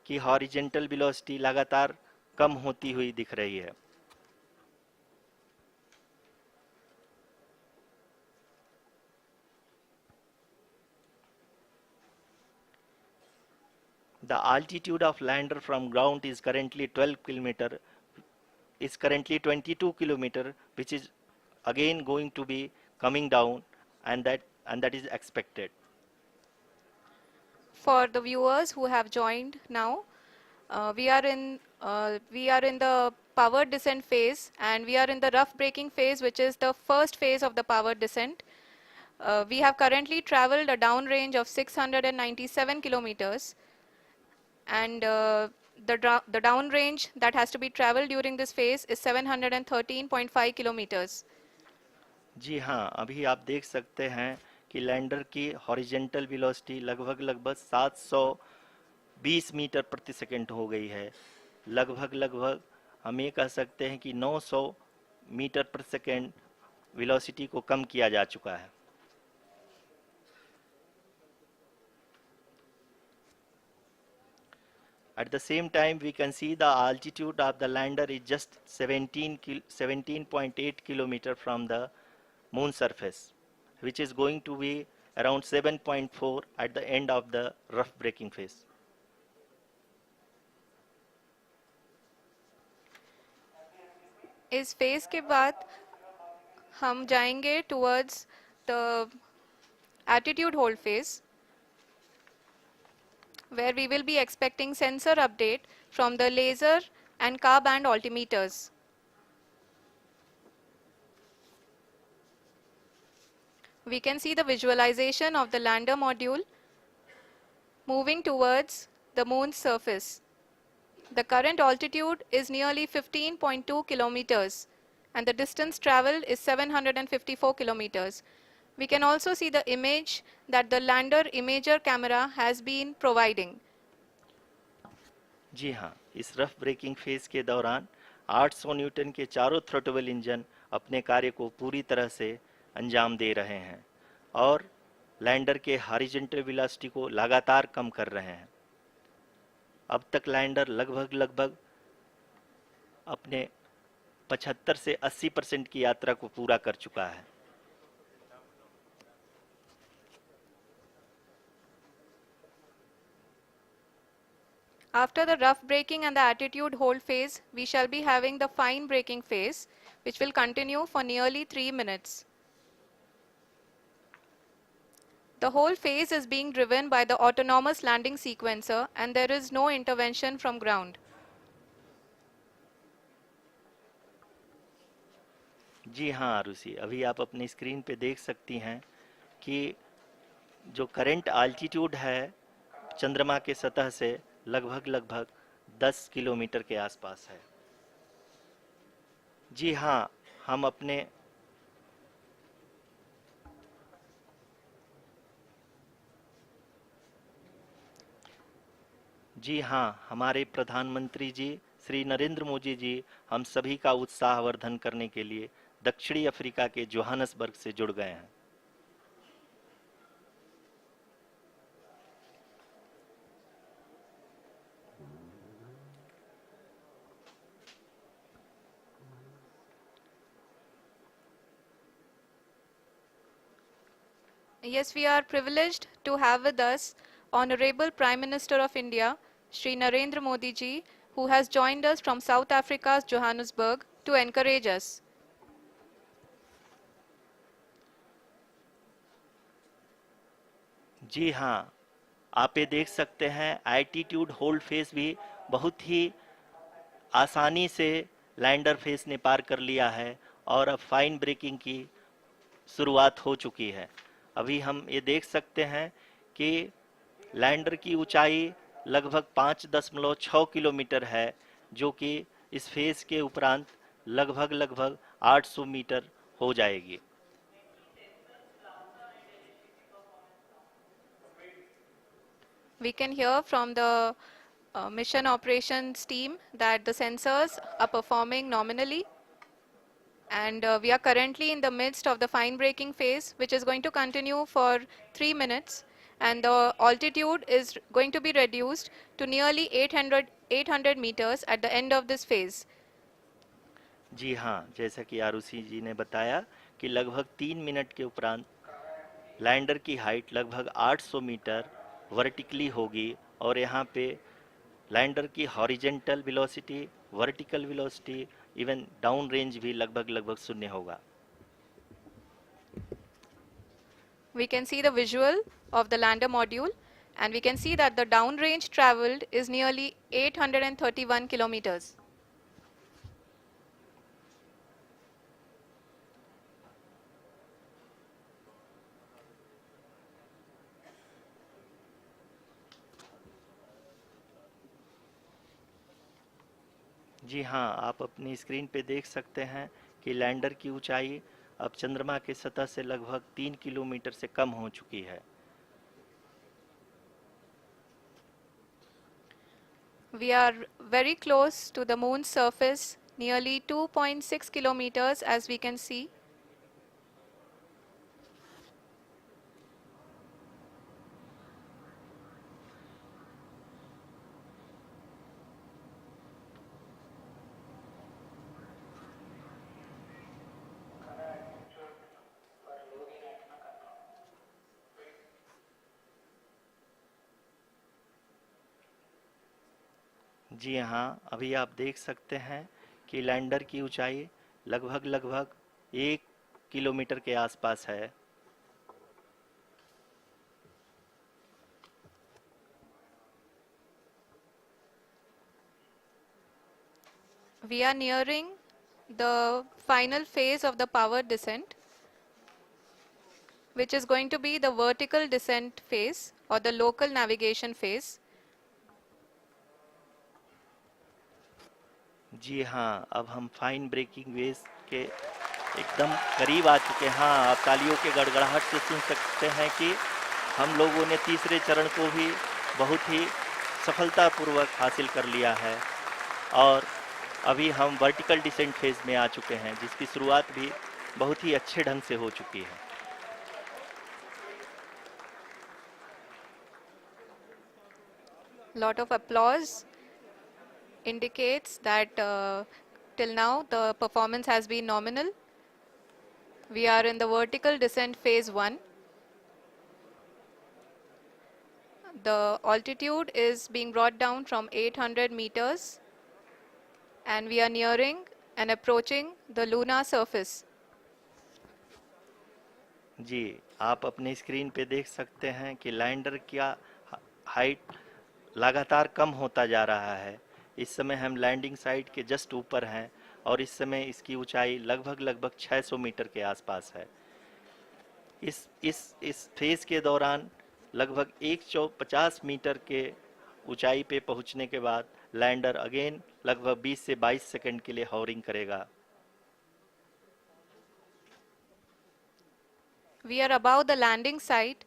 कि हॉरिजेंटल वेलोसिटी लगातार कम होती हुई दिख रही है। The altitude of lander from ground is currently 22 kilometer, which is again going to be coming down, and that is expected. For the viewers who have joined now, we are in the power descent phase, and we are in the rough braking phase, which is the first phase of the power descent. We have currently traveled a downrange of 697 kilometers, and the downrange that has to be traveled during this phase is 713.5 kilometers. जी हाँ, अभी आप देख सकते हैं कि lander की horizontal velocity लगभग 720 metre प्रति सेकंड हो गई है। लगभग हम ये कह सकते हैं कि 900 मीटर प्रति सेकंड वेलोसिटी को कम किया जा चुका है। At the same time, we can see the altitude of the lander is just 17.8 kilometer from the moon surface, which is going to be around 7.4 at the end of the rough braking phase. इस phase के बाद हम जाएंगे towards the attitude hold phase, where we will be expecting sensor update from the laser and car band altimeters. We can see the visualization of the lander module moving towards the moon's surface. The current altitude is nearly 15.2 kilometers and the distance traveled is 754 kilometers. We can also see the image that the lander imager camera has been providing. जी हाँ, इस rough breaking phase के दौरान 800 Newton के चारों throttle engine अपने कार्य को पूरी तरह से अंजाम दे रहे हैं और लैंडर के हॉरिजॉन्टल वेलोसिटी को लगातार कम कर रहे हैं। अब तक लैंडर लगभग अपने 75 से 80% की यात्रा को पूरा कर चुका है। After the rough braking and the attitude hold phase, we shall be having the fine braking phase, which will continue for nearly 3 minutes. The whole phase is being driven by the autonomous landing sequencer and there is no intervention from ground. जी हाँ आरुषि, अभी आप अपनी screen पे देख सकती हैं कि जो करंट आल्टीट्यूड है चंद्रमा के सतह से लगभग 10 किलोमीटर के आसपास है। जी हाँ, हमारे प्रधानमंत्री जी श्री नरेंद्र मोदी जी हम सभी का उत्साहवर्धन करने के लिए दक्षिणी अफ्रीका के जोहानसबर्ग से जुड़ गए हैं। Yes, we are privileged to have with us Honorable Prime Minister of India, Shri Narendra Modi ji, who has joined us from South Africa's Johannesburg to encourage us. जी हाँ, आप ये देख सकते हैं एल्टीट्यूड होल्ड फेस भी बहुत ही आसानी से लैंडर फेस ने पार कर लिया है और अब फाइन ब्रेकिंग की शुरुआत हो चुकी है। अभी हम ये देख सकते हैं कि लैंडर की ऊंचाई लगभग 5.6 किलोमीटर है, जो कि इस फेज के उपरांत लगभग 800 मीटर हो जाएगी। We can hear from the mission operations team that the sensors are performing nominally. And we are currently in the midst of the fine braking phase, which is going to continue for 3 minutes. And the altitude is going to be reduced to nearly 800 meters at the end of this phase. जी हाँ, जैसा कि आरुषि जी ने बताया कि लगभग 3 minute के उपरांत lander की हाइट लगभग 800 मीटर वर्टिकली होगी और यहाँ पे लैंडर की horizontal velocity, vertical velocity, even down range भी लगभग शून्य होगा। We can see the visual of the lander module and we can see that the downrange traveled is nearly 831 kilometers. जी हाँ, आप अपनी स्क्रीन पे देख सकते हैं कि लैंडर की ऊंचाई अब चंद्रमा के सतह से लगभग 3 किलोमीटर से कम हो चुकी है। We are very close to the moon's surface, nearly 2.6 kilometers as we can see. जी हाँ, अभी आप देख सकते हैं कि लैंडर की ऊंचाई लगभग लगभग 1 किलोमीटर के आसपास है। We are nearing the final phase of the power descent, which is going to be the vertical descent phase or the local navigation phase. जी हाँ, अब हम फाइन ब्रेकिंग वेव्स के एकदम करीब आ चुके हैं। हाँ, आप तालियों के गड़गड़ाहट से सुन सकते हैं कि हम लोगों ने तीसरे चरण को भी बहुत ही सफलतापूर्वक हासिल कर लिया है और अभी हम वर्टिकल डिसेंट फेज में आ चुके हैं, जिसकी शुरुआत भी बहुत ही अच्छे ढंग से हो चुकी है। Lot of applause indicates that till now the performance has been nominal. We are in the vertical descent phase 1. The altitude is being brought down from 800 meters and we are nearing and approaching the lunar surface. जी, आप अपने screen पे देख सकते हैं कि lander का height लगातार कम होता जा रहा है। इस समय हम लैंडिंग साइट के जस्ट ऊपर हैं और इस समय इसकी ऊंचाई लगभग लगभग 600 मीटर के आसपास है। इस फेज के दौरान लगभग 150 मीटर के ऊंचाई पे पहुंचने के बाद लैंडर अगेन लगभग 20 से 22 सेकंड के लिए हॉवरिंग करेगा। We are above the landing site.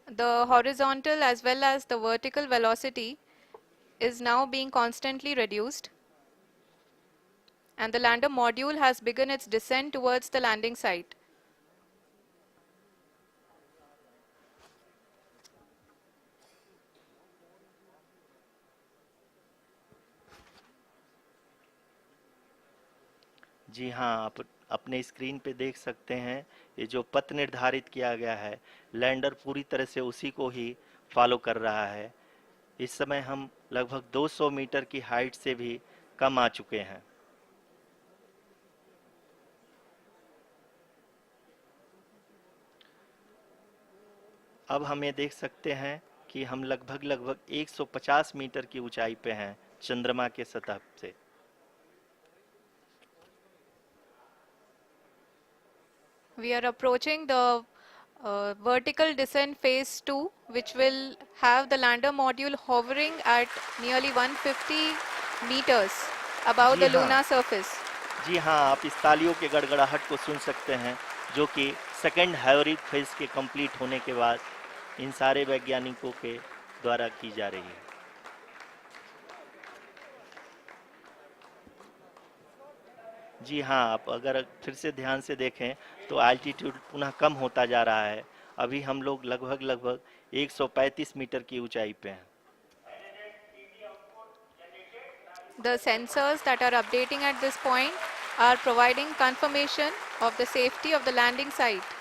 The horizontal as well as the vertical velocity is now being constantly reduced. And the lander module has begun its descent towards the landing site. जी हाँ, आप अपने screen पे देख सकते हैं ये जो पथ निर्धारित किया गया है, लैंडर पूरी तरह से उसी को ही फॉलो कर रहा है। इस समय हम लगभग 200 मीटर की हाइट से भी कम आ चुके हैं। अब हम ये देख सकते हैं कि हम लगभग लगभग 150 मीटर की ऊंचाई पे हैं चंद्रमा के सतह से। We are approaching the vertical descent phase 2, which will have the lander module hovering at nearly 150 meters above ji the हाँ, lunar surface. जी हाँ, आप इस तालियों के गड़गड़ाहट को सुन सकते हैं, जो कि सेकंड हाइवरिक फेज के कंप्लीट होने के बाद इन सारे वैज्ञानिकों के द्वारा की जा रही है। जी हाँ, आप अगर फिर से ध्यान से देखें तो एल्टीट्यूड पुनः कम होता जा रहा है। अभी हम लोग लगभग लगभग 135 मीटर की ऊंचाई पे हैं। The sensors that are updating at this point are providing confirmation of the safety of the landing site.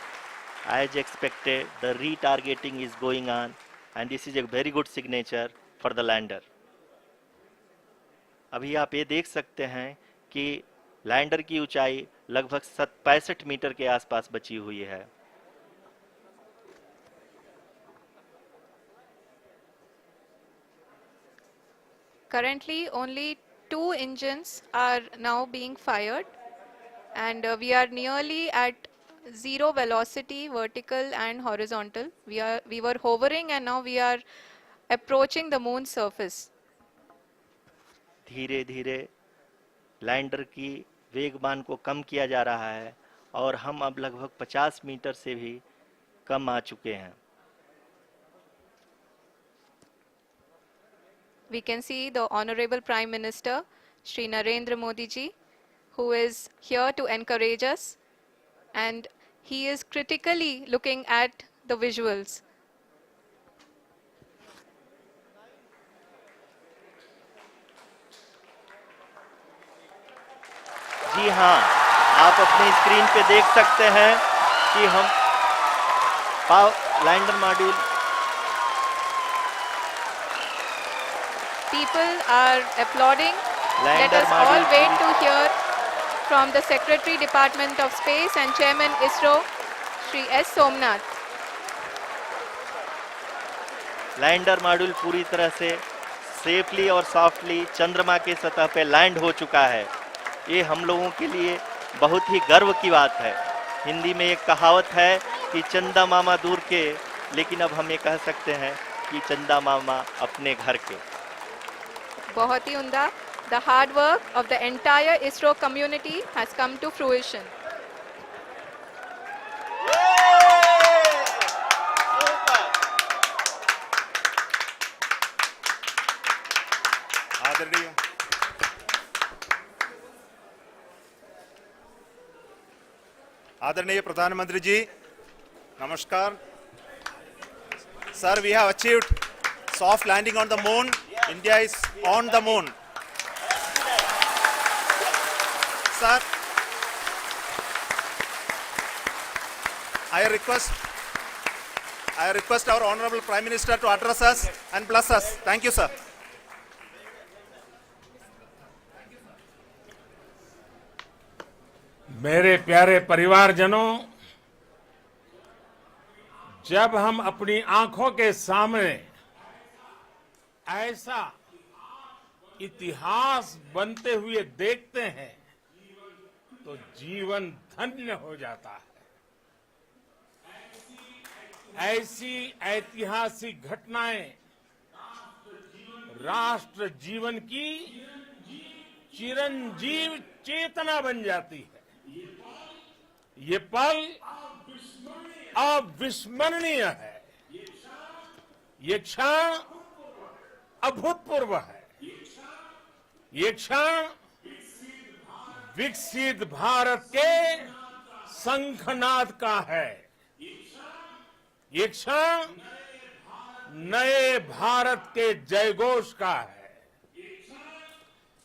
As expected, the retargeting is going on and this is a very good signature for the lander. अभी आप ये देख सकते हैं कि lander की ऊंचाई लगभग 65 मीटर के आसपास बची हुई है। Currently, only 2 engines are now being fired, and we are nearly at zero velocity, vertical and horizontal. We were hovering, and now we are approaching the moon's surface. धीरे धीरे लैंडर की वेगमान को कम किया जा रहा है और हम अब लगभग 50 मीटर से भी कम आ चुके हैं। We can see the Honorable Prime Minister, Shri Narendra Modi ji, who is here to encourage us, and he is critically looking at the visuals. जी हाँ, आप अपने स्क्रीन पे देख सकते हैं कि हम lander module People are applauding. Let lander us all module wait to hear from the Secretary Department of Space and Chairman ISRO, Shri S. Somnath. Lander module पूरी तरह से सेफली और सॉफ्टली चंद्रमा के सतह पे लैंड हो चुका है। ये हम लोगों के लिए बहुत ही गर्व की बात है। हिंदी में एक कहावत है कि चंदा मामा दूर के, लेकिन अब हम ये कह सकते हैं कि चंदा मामा अपने घर के। बहुत ही उम्दा. The hard work of the entire ISRO community has come to fruition. आदरणीय आदरणीय प्रधानमंत्री जी, नमस्कार. Sir, we have achieved soft landing on the moon. India is on the moon. Sir, I request our Honorable Prime Minister to address us and bless us. Thank you, sir. मेरे प्यारे परिवारजनों, जब हम अपनी आंखों के सामने ऐसा इतिहास बनते हुए देखते हैं तो जीवन धन्य हो जाता है। ऐसी ऐतिहासिक घटनाएं राष्ट्र जीवन की चिरंजीव चेतना बन जाती है। ये पल अविस्मरणीय है। ये क्षण अभूतपूर्व है। ये क्षण विकसित भारत के शंखनाद का है। ये क्षण नए भारत के जयघोष का है।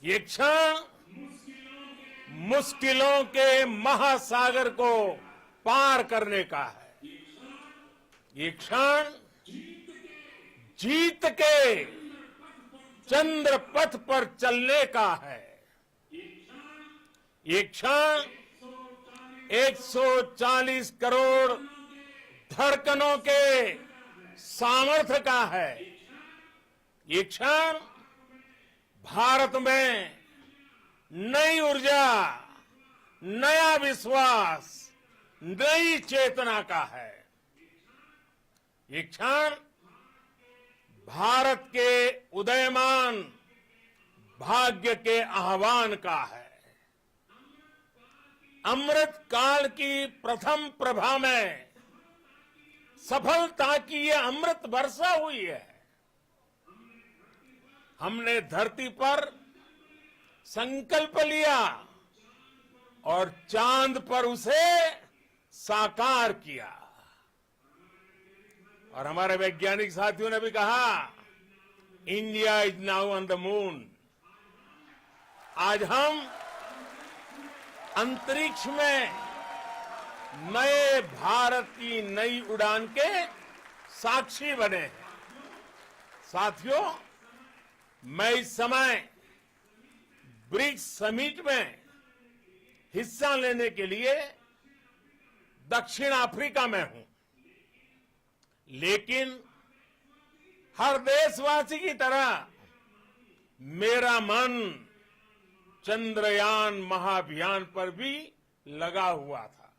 ये क्षण मुश्किलों के महासागर को पार करने का है। ये क्षण जीत के चंद्र पथ पर चलने का है। ये क्षण 140 करोड़ धड़कनों के सामर्थ्य का है। ये क्षण भारत में नई ऊर्जा, नया विश्वास, नई चेतना का है। ये क्षण भारत के उदयमान भाग्य के आह्वान का है। अमृत काल की प्रथम प्रभा में सफलता की ये अमृत वर्षा हुई है। हमने धरती पर संकल्प लिया और चांद पर उसे साकार किया। और हमारे वैज्ञानिक साथियों ने भी कहा, India is now on the moon. आज हम अंतरिक्ष में नए भारत की नई उड़ान के साक्षी बने हैं। साथियों, मैं इस समय ब्रिक्स समिट में हिस्सा लेने के लिए दक्षिण अफ्रीका में हूं, लेकिन हर देशवासी की तरह मेरा मन चंद्रयान महाअभियान पर भी लगा हुआ था।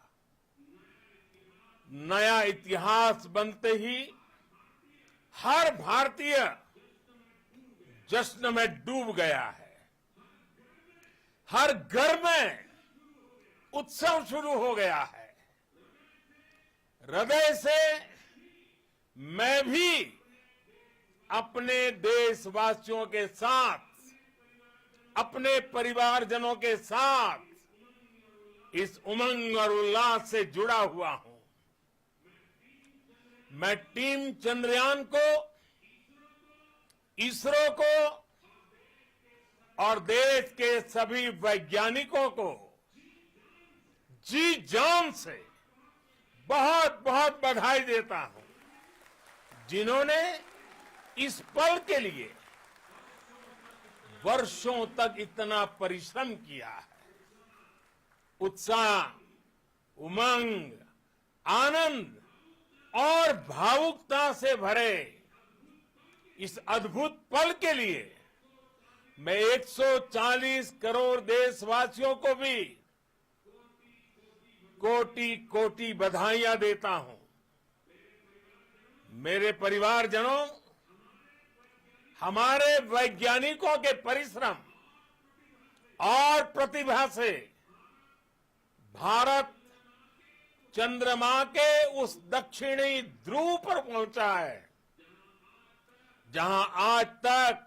नया इतिहास बनते ही हर भारतीय जश्न में डूब गया है। हर घर में उत्सव शुरू हो गया है। हृदय से मैं भी अपने देशवासियों के साथ, अपने परिवारजनों के साथ इस उमंग और उल्लास से जुड़ा हुआ हूं। मैं टीम चंद्रयान को, इसरो को और देश के सभी वैज्ञानिकों को जी जान से बहुत बहुत बधाई देता हूं, जिन्होंने इस पल के लिए वर्षों तक इतना परिश्रम किया है। उत्साह, उमंग, आनंद और भावुकता से भरे इस अद्भुत पल के लिए मैं 140 करोड़ देशवासियों को भी कोटि कोटि बधाइयां देता हूं। मेरे परिवारजनों, हमारे वैज्ञानिकों के परिश्रम और प्रतिभा से भारत चंद्रमा के उस दक्षिणी ध्रुव पर पहुंचा है जहां आज तक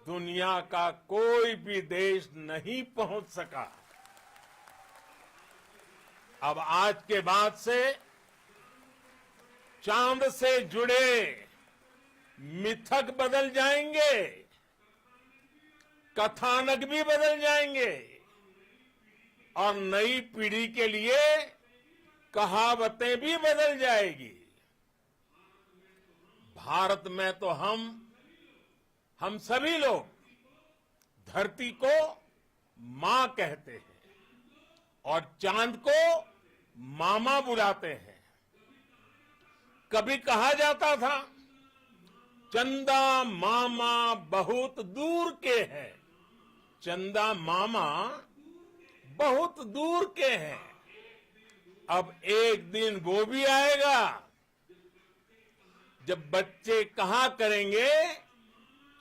दुनिया का कोई भी देश नहीं पहुंच सका। अब आज के बाद से चांद से जुड़े मिथक बदल जाएंगे, कथानक भी बदल जाएंगे और नई पीढ़ी के लिए कहावतें भी बदल जाएगी। भारत में तो हम सभी लोग धरती को मां कहते हैं और चांद को मामा बुलाते हैं। कभी कहा जाता था चंदा मामा बहुत दूर के हैं, चंदा मामा बहुत दूर के हैं। अब एक दिन वो भी आएगा जब बच्चे कहा करेंगे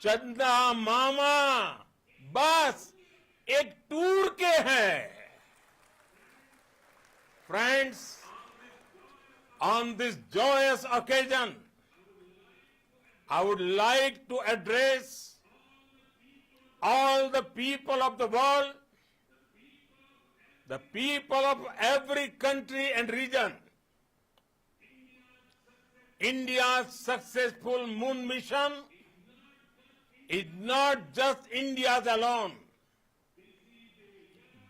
चंदा मामा बस एक टूर के हैं। Friends, on this joyous occasion, I would like to address all the people of the world, the people of every country and region. India's successful moon mission is not just India's alone.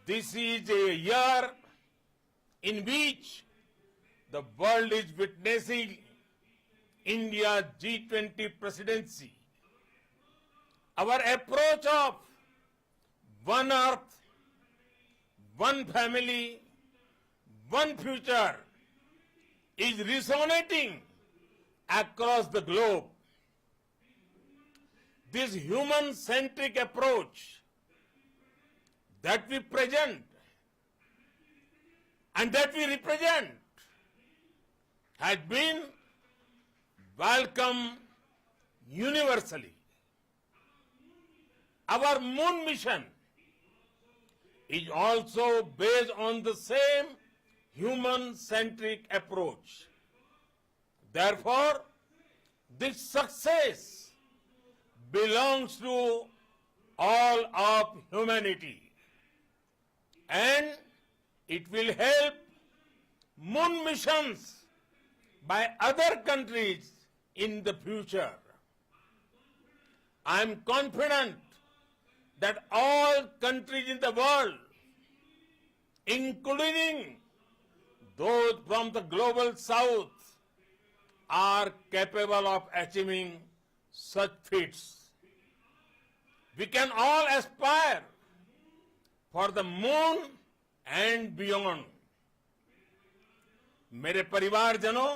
This is a year in which the world is witnessing India's G20 presidency. Our approach of one earth, one family, one future is resonating across the globe. This human-centric approach that we present and that we represent has been welcomed universally. Our moon mission is also based on the same human-centric approach. Therefore, this success belongs to all of humanity, and it will help moon missions by other countries in the future. I am confident that all countries in the world, including those from the global south, are capable of achieving such feats. We can all aspire for the moon and beyond. मेरे परिवारजनों,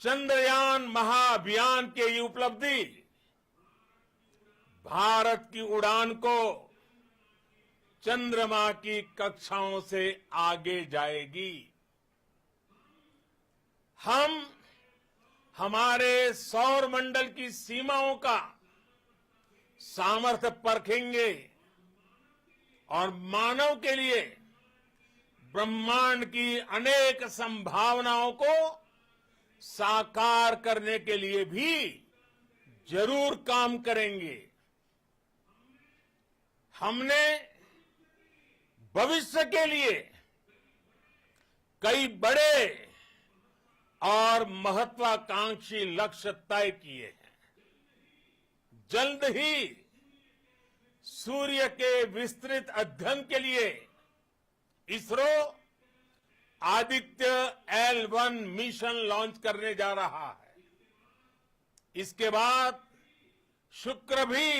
चंद्रयान महाअभियान के ये उपलब्धि भारत की उड़ान को चंद्रमा की कक्षाओं से आगे जाएगी। हम हमारे सौर मंडल की सीमाओं का सामर्थ्य परखेंगे और मानव के लिए ब्रह्मांड की अनेक संभावनाओं को साकार करने के लिए भी जरूर काम करेंगे। हमने भविष्य के लिए कई बड़े और महत्वाकांक्षी लक्ष्य तय किए हैं। जल्द ही सूर्य के विस्तृत अध्ययन के लिए ISRO Aditya L1 mission launch करने जा रहा है। इसके बाद शुक्र भी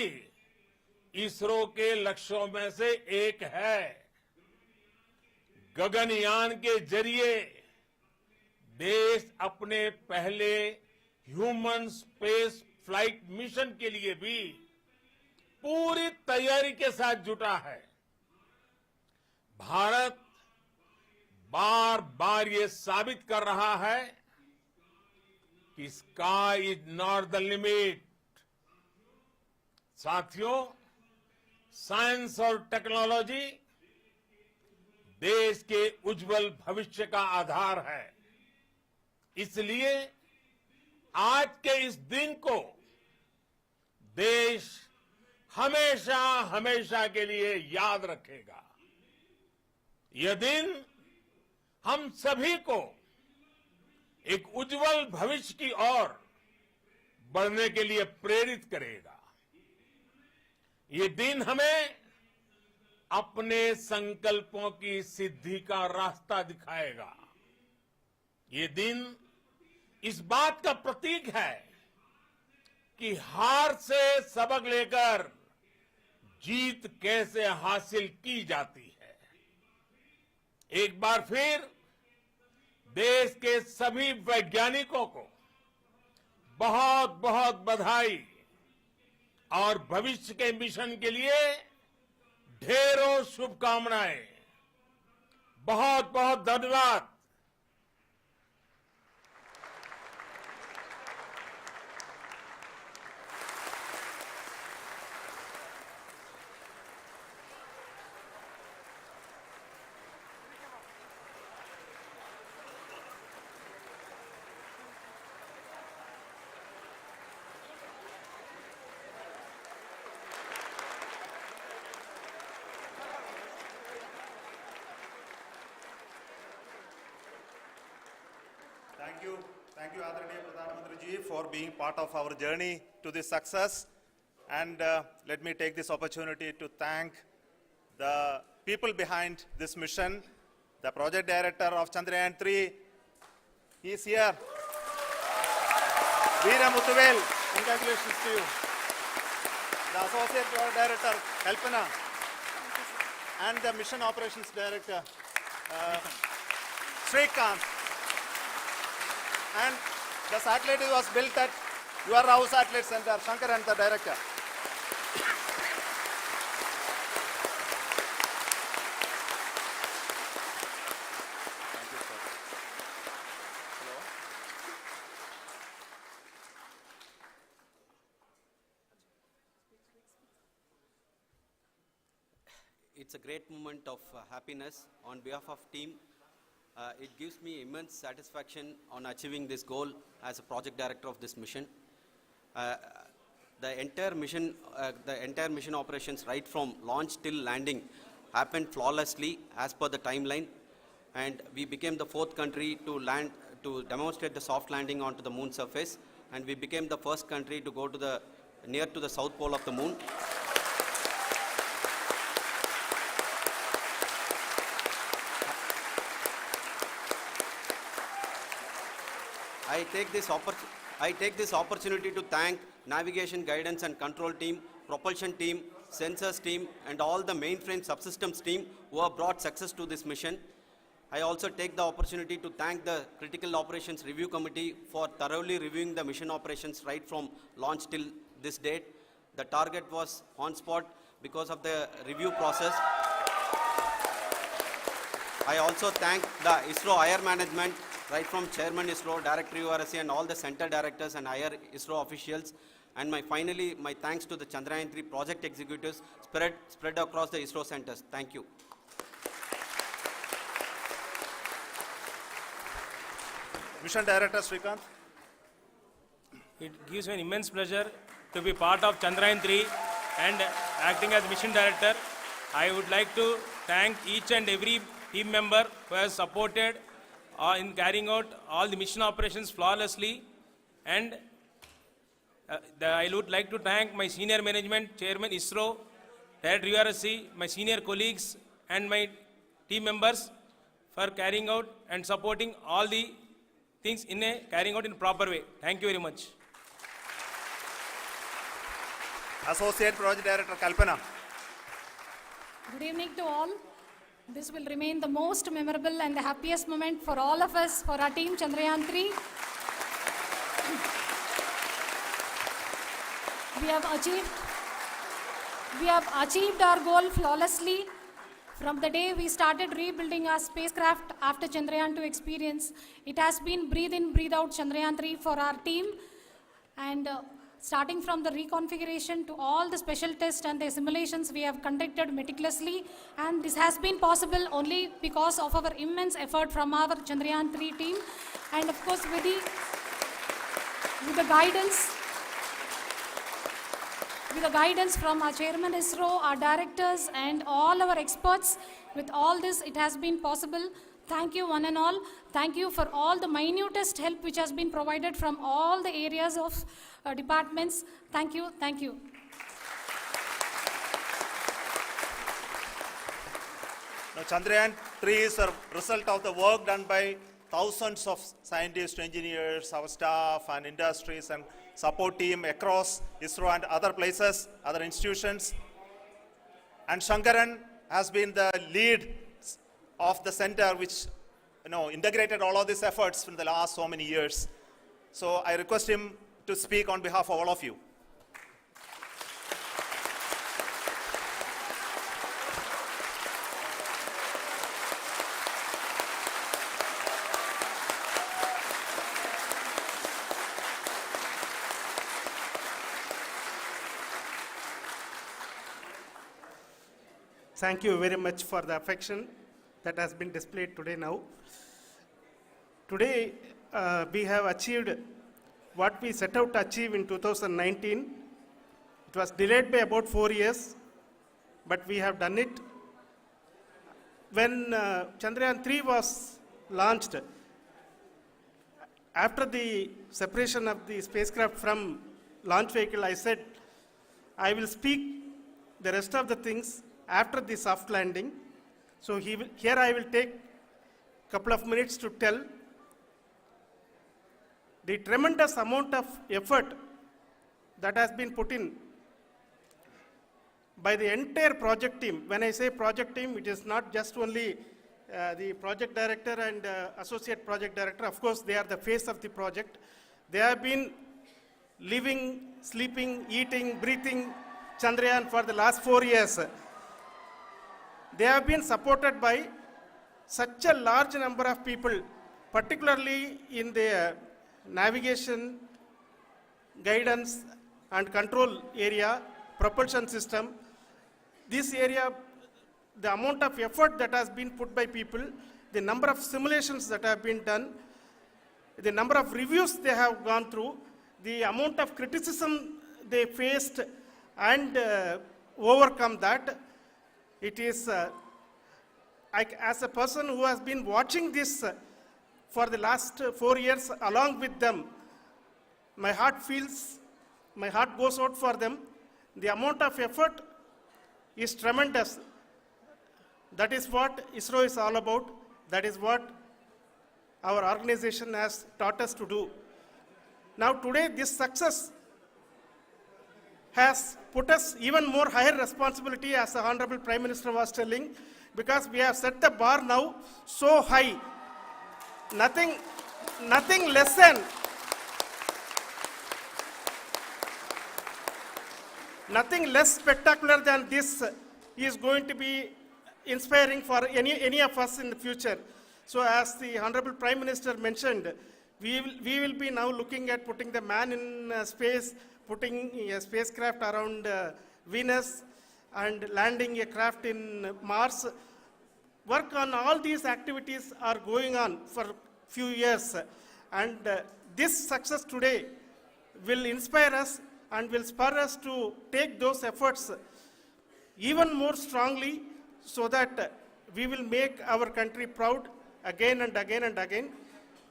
इसरो के लक्ष्यों में से एक है। गगनयान के जरिए देश अपने पहले ह्यूमन स्पेस फ्लाइट मिशन के लिए भी पूरी तैयारी के साथ जुटा है। भारत बार बार ये साबित कर रहा है कि sky is not the limit. साथियों, साइंस और टेक्नोलॉजी देश के उज्जवल भविष्य का आधार है। इसलिए आज के इस दिन को देश हमेशा हमेशा के लिए याद रखेगा। यह दिन हम सभी को एक उज्जवल भविष्य की ओर बढ़ने के लिए प्रेरित करेगा। ये दिन हमें अपने संकल्पों की सिद्धि का रास्ता दिखाएगा। ये दिन इस बात का प्रतीक है कि हार से सबक लेकर जीत कैसे हासिल की जाती है। एक बार फिर देश के सभी वैज्ञानिकों को बहुत बहुत बधाई और भविष्य के मिशन के लिए ढेरों शुभकामनाएं। बहुत बहुत धन्यवाद। Thank you, Adaraniya Pradhan Mantri ji, for being part of our journey to this success. And let me take this opportunity to thank the people behind this mission, the project director of Chandrayaan-3. He is here. Veera Muthuvel, congratulations to you. The associate project director, Kalpana, and the mission operations director, Srikanth. And the satellite was built at your Rao Satellite Center, Shankar and the director. Thank you, sir. Hello. It's a great moment of happiness on behalf of team. It gives me immense satisfaction on achieving this goal as a project director of this mission. The entire mission operations right from launch till landing happened flawlessly as per the timeline, and we became the 4th country to demonstrate the soft landing onto the moon surface, and we became the first country to go to near to the south pole of the moon. I take this opportunity to thank navigation, guidance and control team, propulsion team, sensors team and all the mainframe subsystems team who have brought success to this mission. I also take the opportunity to thank the Critical Operations Review Committee for thoroughly reviewing the mission operations right from launch till this date. The target was on spot because of the review process. I also thank the ISRO higher management, right from Chairman ISRO, Director URSC and all the center directors and higher ISRO officials. And finally, my thanks to the Chandrayaan-3 project executives spread across the ISRO centers. Thank you. Mission Director Srikanth. It gives me an immense pleasure to be part of Chandrayaan-3 and acting as Mission Director. I would like to thank each and every team member who has supported in carrying out all the mission operations flawlessly, and I would like to thank my senior management, Chairman ISRO, Director URSC, my senior colleagues and my team members for carrying out and supporting all the things carrying out in a proper way. Thank you very much. Associate Project Director Kalpana. Good evening to all. This will remain the most memorable and the happiest moment for all of us, for our team Chandrayaan 3. We have achieved our goal flawlessly. From the day we started rebuilding our spacecraft after Chandrayaan 2 experience, it has been breathe in, breathe out Chandrayaan 3 for our team. And starting from the reconfiguration to all the special tests and the simulations we have conducted meticulously, and this has been possible only because of our immense effort from our Chandrayaan 3 team, and of course with the guidance from our chairman ISRO, our directors and all our experts. With all this, it has been possible. Thank you one and all. Thank you for all the minutest help which has been provided from all the areas of departments. Thank you. Thank you. Now, Chandrayaan 3 is a result of the work done by thousands of scientists, engineers, our staff and industries and support team across ISRO and other places, other institutions. And Shankaran has been the lead of the center which integrated all of these efforts in the last so many years. So I request him to speak on behalf of all of you. Thank you very much for the affection that has been displayed today now. Today, we have achieved what we set out to achieve in 2019. It was delayed by about 4 years, but we have done it. When Chandrayaan 3 was launched, after the separation of the spacecraft from launch vehicle, I said, I will speak the rest of the things after the soft landing. So here I will take a couple of minutes to tell the tremendous amount of effort that has been put in by the entire project team. When I say project team, it is not just only the project director and associate project director. Of course, they are the face of the project. They have been living, sleeping, eating, breathing Chandrayaan for the last 4 years. They have been supported by such a large number of people, particularly in the navigation, guidance and control area, propulsion system. This area, the amount of effort that has been put by people, the number of simulations that have been done, the number of reviews they have gone through, the amount of criticism they faced and overcome that. It is, as a person who has been watching this for the last 4 years along with them, my heart goes out for them. The amount of effort is tremendous. That is what ISRO is all about. That is what our organization has taught us to do. Now today, this success has put us even more higher responsibility, as the Honorable Prime Minister was telling, because we have set the bar now so high. Nothing less spectacular than this is going to be inspiring for any of us in the future. So as the Honorable Prime Minister mentioned, we will be now looking at putting the man in space, putting a spacecraft around Venus and landing a craft in Mars. Work on all these activities are going on for few years. And this success today will inspire us and will spur us to take those efforts even more strongly so that we will make our country proud again and again and again.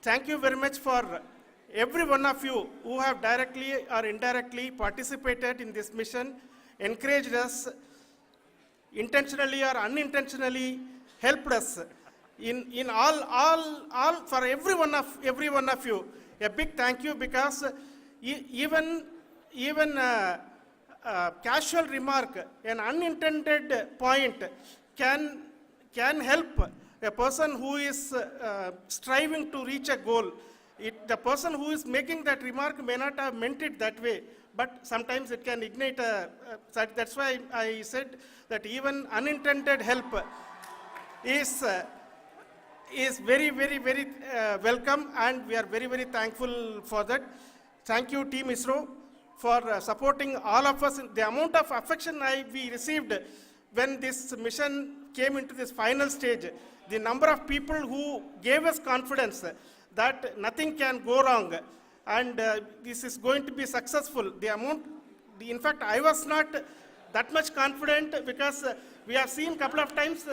Thank you very much for every one of you who have directly or indirectly participated in this mission, encouraged us, intentionally or unintentionally helped us in all for every one of you. A big thank you, because even casual remark, an unintended point can help a person who is striving to reach a goal. The person who is making that remark may not have meant it that way, but sometimes it can ignite that's why I said that even unintended help is very, very, very welcome, and we are very, very thankful for that. Thank you, Team ISRO, for supporting all of us. The amount of affection we received when this mission came into this final stage, the number of people who gave us confidence that nothing can go wrong, and this is going to be successful. In fact, I was not that much confident because we have seen couple of times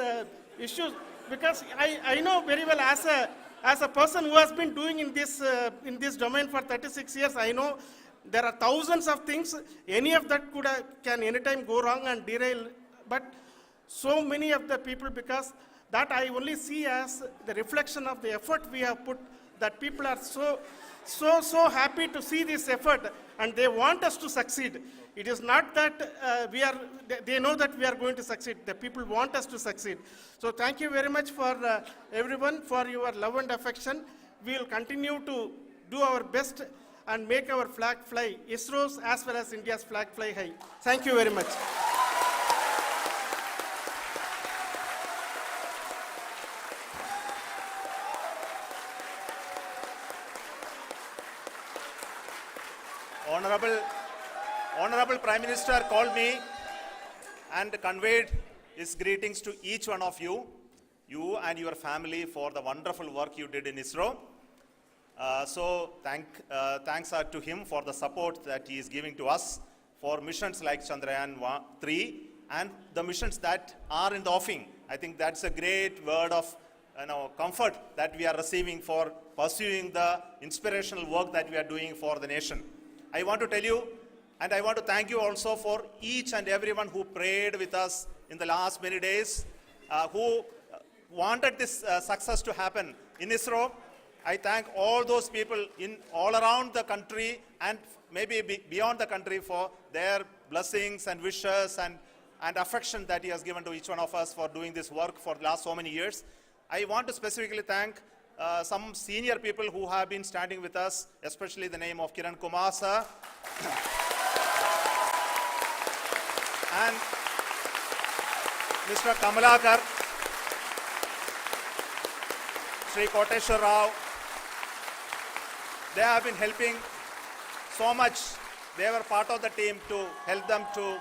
issues. Because I know very well as a person who has been doing in this domain for 36 years, I know there are thousands of things. Any of that can anytime go wrong and derail. But so many of the people, because that I only see as the reflection of the effort we have put, that people are so happy to see this effort and they want us to succeed. It is not that they know that we are going to succeed. The people want us to succeed. So thank you very much for everyone for your love and affection. We will continue to do our best and make our flag fly, ISRO's as well as India's flag fly high. Thank you very much. Honorable Prime Minister called me and conveyed his greetings to each one of you and your family for the wonderful work you did in ISRO. Thanks are to him for the support that he is giving to us for missions like Chandrayaan 3 and the missions that are in the offing. I think that's a great word of comfort that we are receiving for pursuing the inspirational work that we are doing for the nation. I want to tell you, and I want to thank you also for each and everyone who prayed with us in the last many days, who wanted this success to happen in ISRO. I thank all those people all around the country and maybe beyond the country for their blessings and wishes and affection that he has given to each one of us for doing this work for the last so many years. I want to specifically thank some senior people who have been standing with us, especially the name of Kiran Kumar sir and Mr. Kamalakar, Sri Koteshwar Rao. They have been helping so much. They were part of the team to help them to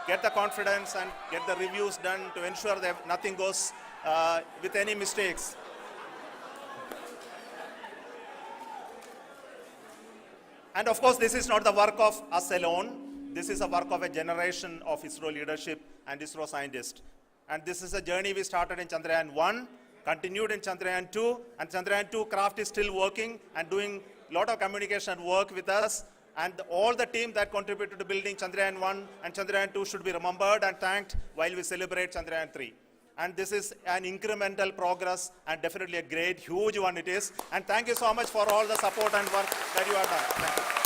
get the confidence and get the reviews done to ensure that nothing goes with any mistakes. And of course, this is not the work of us alone. This is a work of a generation of ISRO leadership and ISRO scientists. And this is a journey we started in Chandrayaan 1, continued in Chandrayaan 2, and Chandrayaan 2 craft is still working and doing a lot of communication work with us. And all the team that contributed to building Chandrayaan 1 and Chandrayaan 2 should be remembered and thanked while we celebrate Chandrayaan 3. And this is an incremental progress and definitely a great, huge one it is. And thank you so much for all the support and work that you have done. Thank you.